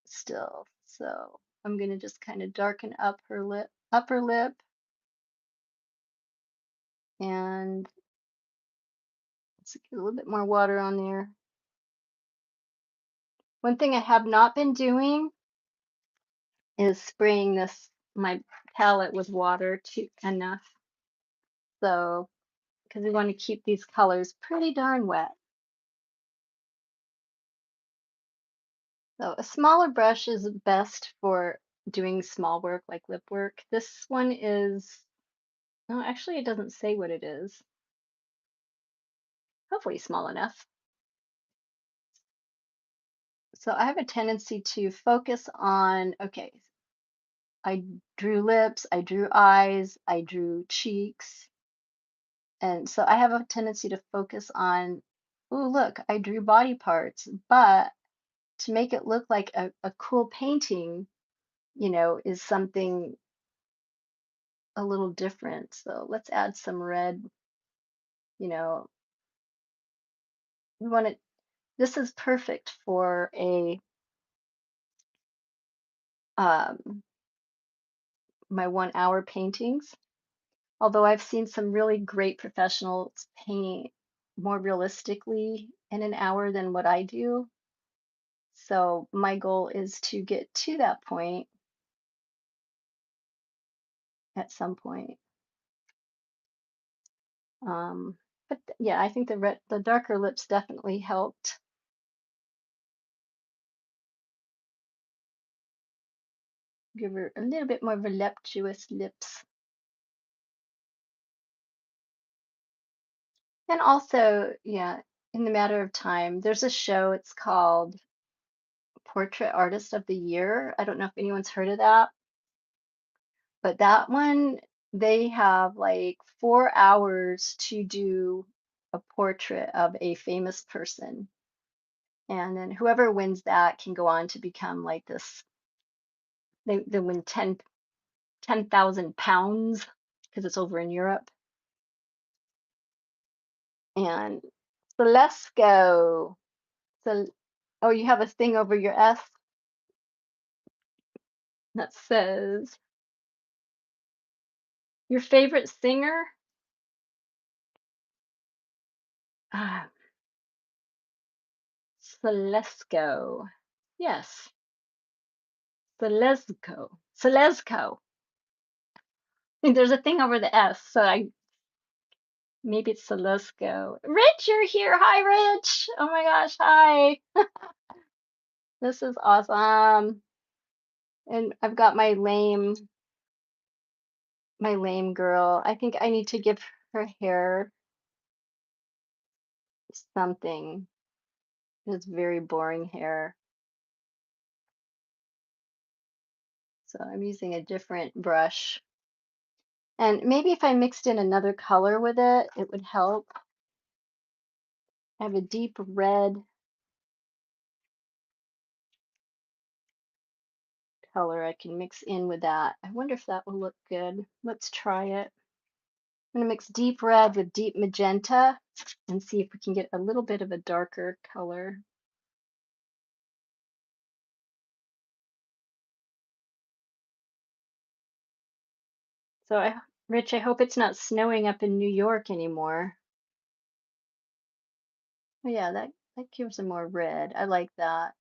still. So I'm going to just kind of darken up her lip, upper lip, and let's get a little bit more water on there. One thing I have not been doing is spraying my palette with water to enough. So, because we want to keep these colors pretty darn wet. So a smaller brush is best for doing small work like lip work. This one is, no, actually it doesn't say what it is. Hopefully small enough. So I have a tendency to focus on, okay, I drew lips, I drew eyes, I drew cheeks. And so I have a tendency to focus on, oh, look, I drew body parts, but to make it look like a cool painting, is something a little different. So let's add some red, you know, we want it, this is perfect for um, my 1 hour paintings. Although I've seen some really great professionals paint more realistically in an hour than what I do. So my goal is to get to that point at some point. But yeah, I think the darker lips definitely helped. Give her a little bit more voluptuous lips. And also, yeah, in the matter of time, there's a show, it's called Portrait Artist of the Year. I don't know if anyone's heard of that, but that one, they have like 4 hours to do a portrait of a famous person. And then whoever wins that can go on to become like this, they win 10,000 pounds because it's over in Europe. And Celesco. So, oh, you have a thing over your S that says your favorite singer? Ah, Celesco. Yes, Celesco. Celesco. There's a thing over the S, so I maybe it's Celesco. Rich, you're here. Hi, Rich. Oh my gosh, hi. This is awesome. And I've got my lame girl. I think I need to give her hair something. It's very boring hair. So I'm using a different brush. And maybe if I mixed in another color with it, it would help. I have a deep red color I can mix in with that. I wonder if that will look good. Let's try it. I'm gonna mix deep red with deep magenta and see if we can get a little bit of a darker color. So Rich, I hope it's not snowing up in New York anymore. Oh yeah, that gives a more red. I like that.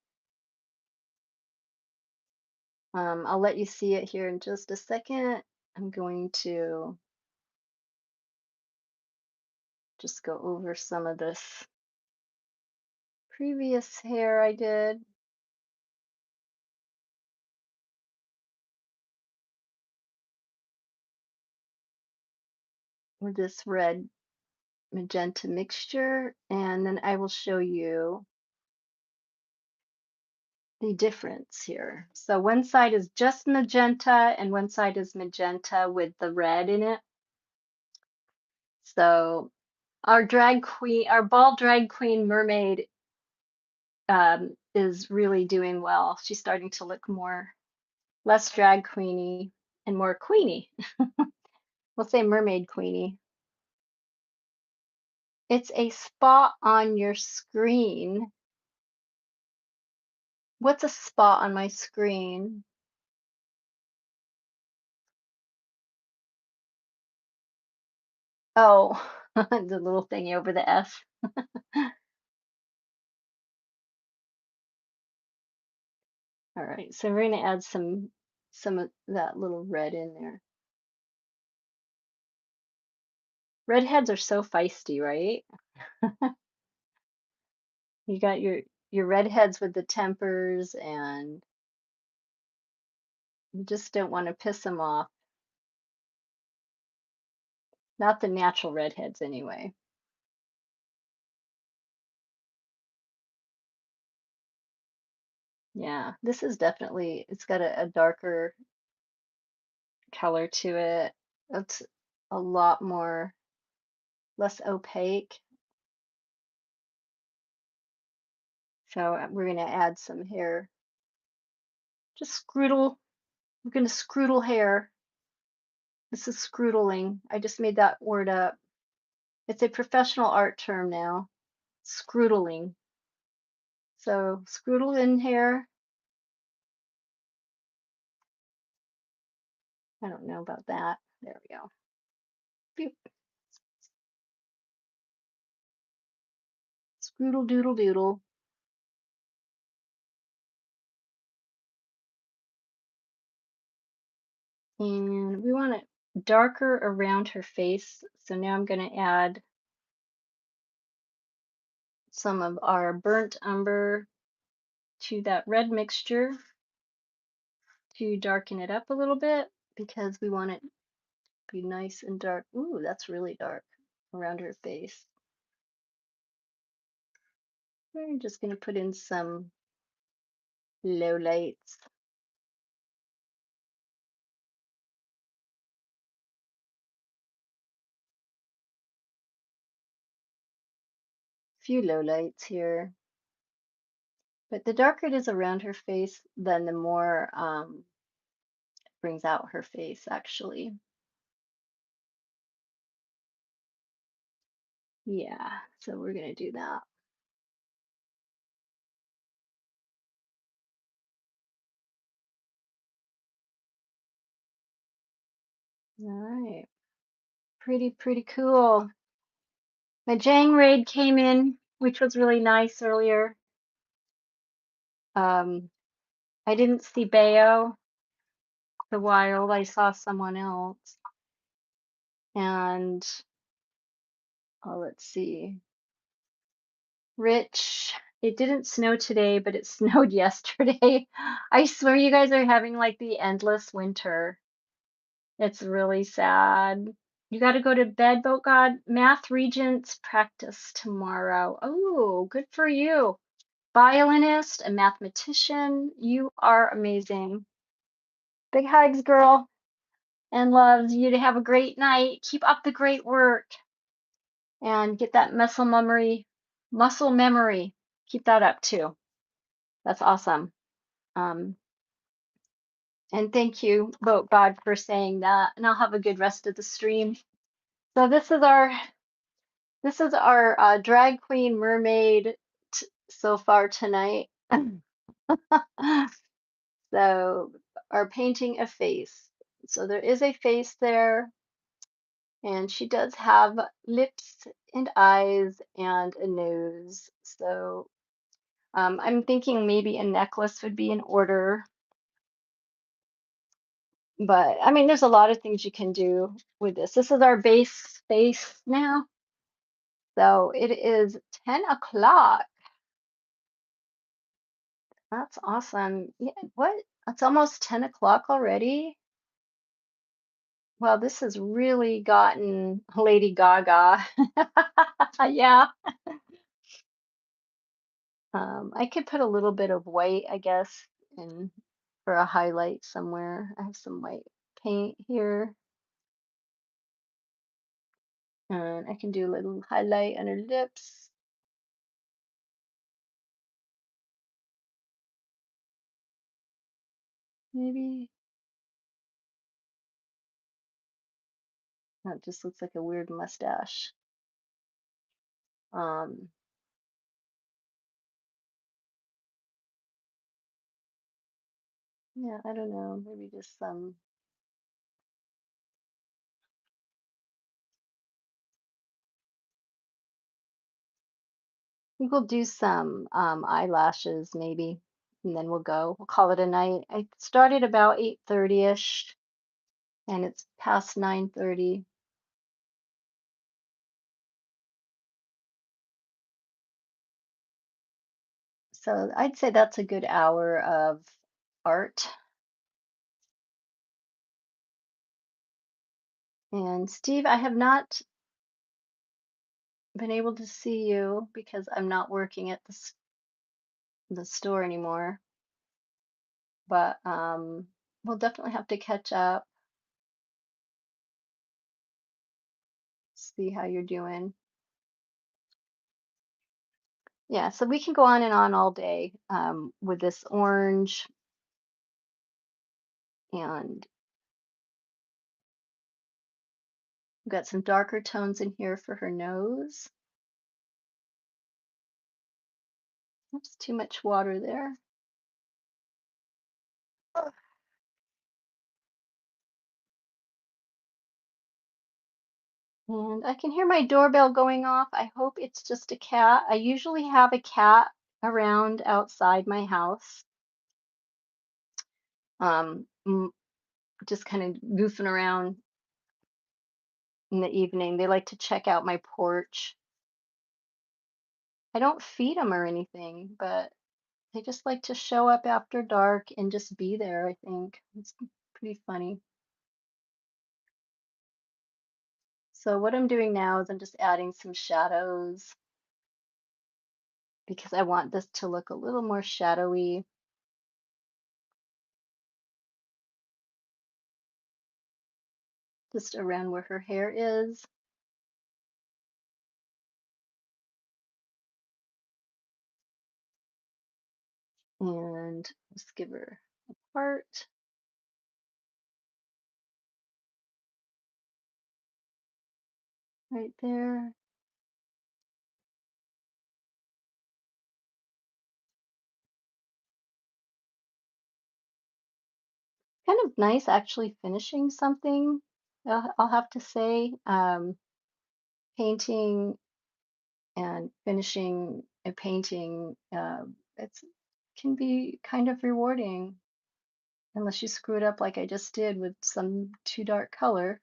I'll let you see it here in just a second. I'm going to just go over some of this previous hair I did. With this red magenta mixture, and then I will show you the difference here. So one side is just magenta and one side is magenta with the red in it. So our bald drag queen mermaid is really doing well. She's starting to look less drag queeny and more queeny. We'll say mermaid queeny. It's a spot on your screen. What's a spot on my screen? Oh, the little thingy over the S. All right, so we're gonna add some of that little red in there. Redheads are so feisty, right? You got your redheads with the tempers, and you just don't want to piss them off. Not the natural redheads, anyway. Yeah, this is definitely, it's got a darker color to it. It's a lot less opaque. So we're going to add some hair. Just scroodle. We're going to scroodle hair. This is scroodling. I just made that word up. It's a professional art term now. Scroodling. So scroodle in hair. I don't know about that. There we go. Boop. Scroodle doodle doodle. And we want it darker around her face. So now I'm going to add some of our burnt umber to that red mixture to darken it up a little bit because we want it to be nice and dark. Ooh, that's really dark around her face. We're just going to put in some low lights. Few low lights here. But the darker it is around her face, then the more brings out her face actually. Yeah, so we're gonna do that. All right. Pretty cool. My Jang raid came in, which was really nice earlier. Um, I didn't see Bayo the wild. I saw someone else. And let's see. Rich, it didn't snow today, but it snowed yesterday. I swear you guys are having like the endless winter. It's really sad. You got to go to bed, Boat God. Math Regents practice tomorrow. Oh, good for you. Violinist, a mathematician. You are amazing. Big hugs, girl, and loves you to have a great night. Keep up the great work and get that muscle memory. Keep that up too. That's awesome. Um, and thank you, Boat God, for saying that. And I'll have a good rest of the stream. So this is our drag queen mermaid so far tonight. So our painting a face. So there is a face there, and she does have lips and eyes and a nose. So I'm thinking maybe a necklace would be in order. But I mean, there's a lot of things you can do with this. This is our base face now. So it is 10 o'clock. That's awesome. Yeah, what? It's almost 10 o'clock already? Well, this has really gotten Lady Gaga. Yeah. I could put a little bit of white, I guess, in for a highlight somewhere. I have some white paint here. And I can do a little highlight on her lips. Maybe. That just looks like a weird mustache. Um, yeah, I don't know. Maybe just some. I think we'll do some eyelashes maybe, and then we'll go. We'll call it a night. I started about 8:30ish, and it's past 9:30. So I'd say that's a good hour of art. And Steve, I have not been able to see you because I'm not working at the store anymore. But we'll definitely have to catch up, see how you're doing. Yeah, so we can go on and on all day with this orange, and we've got some darker tones in here for her nose. Oops, too much water there. And I can hear my doorbell going off. I hope it's just a cat. I usually have a cat around outside my house, um, m- just kind of goofing around in the evening. They like to check out my porch. I don't feed them or anything, but they just like to show up after dark and just be there, I think. It's pretty funny. So what I'm doing now is I'm just adding some shadows because I want this to look a little more shadowy. Just around where her hair is. And just give her a part. right there. Kind of nice actually finishing something. I'll have to say, painting and finishing a painting, it's can be kind of rewarding unless you screw it up like I just did with some too dark color.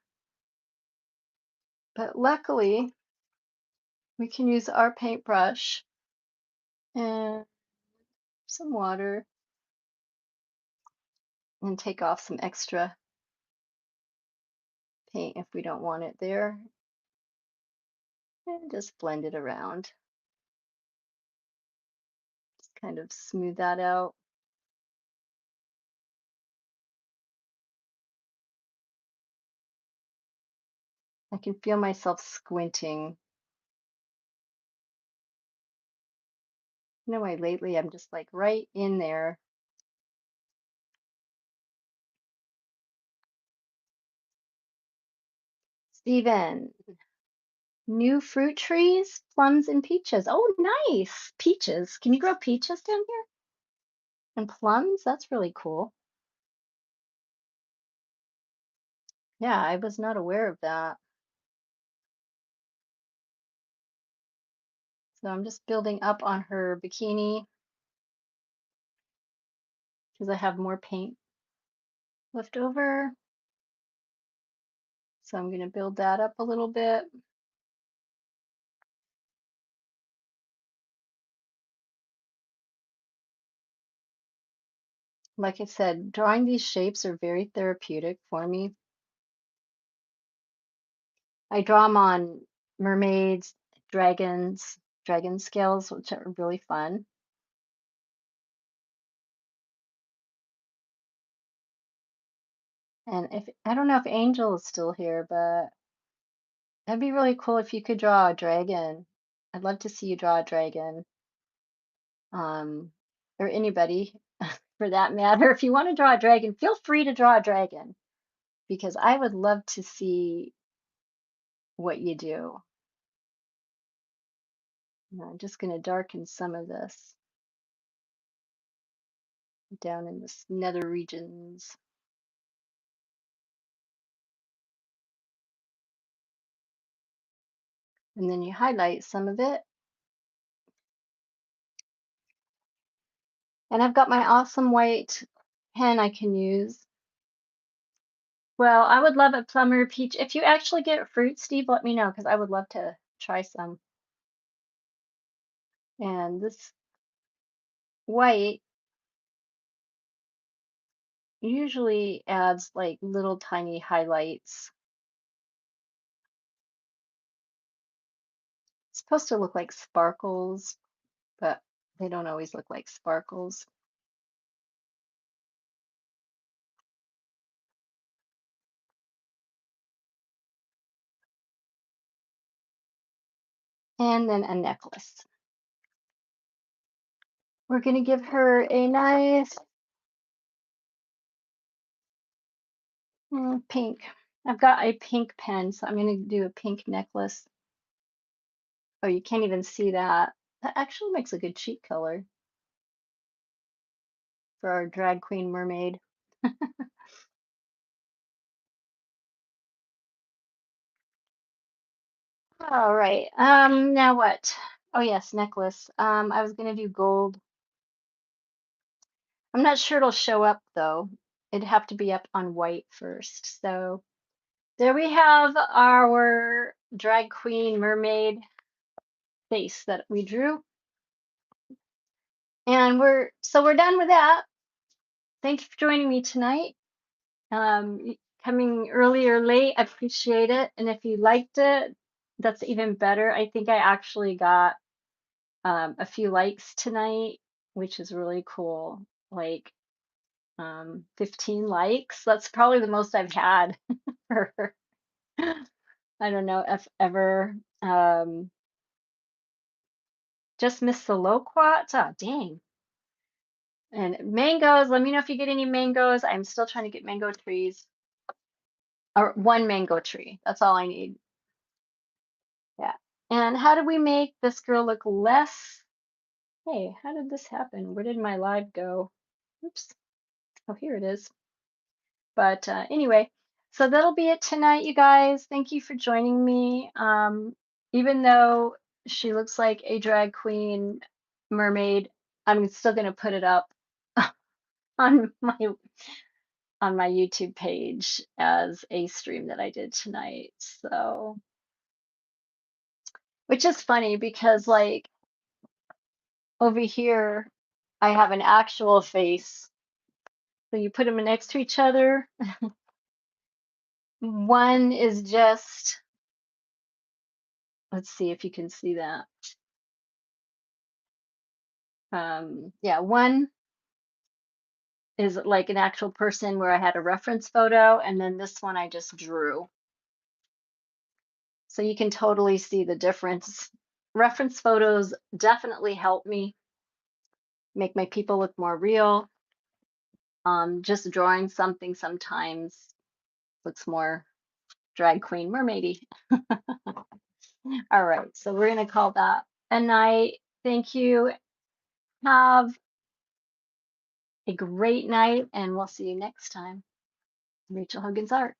But luckily, we can use our paintbrush and some water and take off some extra paint if we don't want it there, and just blend it around. Just kind of smooth that out. I can feel myself squinting. You know why lately I'm just like right in there. Steven, new fruit trees, plums and peaches. Oh, nice. Peaches. Can you grow peaches down here? And plums? That's really cool. Yeah, I was not aware of that. So I'm just building up on her bikini because I have more paint left over. So I'm going to build that up a little bit. Like I said, drawing these shapes are very therapeutic for me. I draw them on mermaids, dragons, dragon scales, which are really fun. And if I don't know if Angel is still here, but that'd be really cool if you could draw a dragon. I'd love to see you draw a dragon. Or anybody for that matter. If you want to draw a dragon, feel free to draw a dragon because I would love to see what you do. I'm just going to darken some of this down in the nether regions. And then you highlight some of it. And I've got my awesome white pen I can use. Well, I would love a plum or a peach. If you actually get fruit, Steve, let me know because I would love to try some. And this white usually adds like little tiny highlights. It's supposed to look like sparkles, but they don't always look like sparkles. And then a necklace. We're going to give her a nice pink. I've got a pink pen, so I'm going to do a pink necklace. Oh, you can't even see that. That actually makes a good cheek color for our drag queen mermaid. All right. Now what? Oh yes, necklace. I was gonna do gold. I'm not sure it'll show up though. It'd have to be up on white first. So there we have our drag queen mermaid face that we drew. And we're done with that. Thank you for joining me tonight. Coming early or late, I appreciate it. And if you liked it, that's even better. I think I actually got a few likes tonight, which is really cool. Like 15 likes. That's probably the most I've had for, I don't know if ever. Just missed the loquats. Oh, dang. And mangoes, let me know if you get any mangoes. I'm still trying to get mango trees. Or one mango tree. That's all I need. And how do we make this girl look less? Hey, how did this happen? Where did my live go? Oops. Oh, here it is. But anyway, so that'll be it tonight, you guys. Thank you for joining me. Even though she looks like a drag queen mermaid, I'm still gonna put it up on my YouTube page as a stream that I did tonight. So, which is funny because like over here, I have an actual face. So you put them next to each other. One is just, let's see if you can see that. Yeah, one is like an actual person where I had a reference photo, and then this one I just drew. So you can totally see the difference. Reference photos definitely help me make my people look more real. Just drawing something sometimes looks more drag queen mermaidy. All right, so we're gonna call that a night. Thank you. Have a great night, and we'll see you next time. Rachel Huggins Art.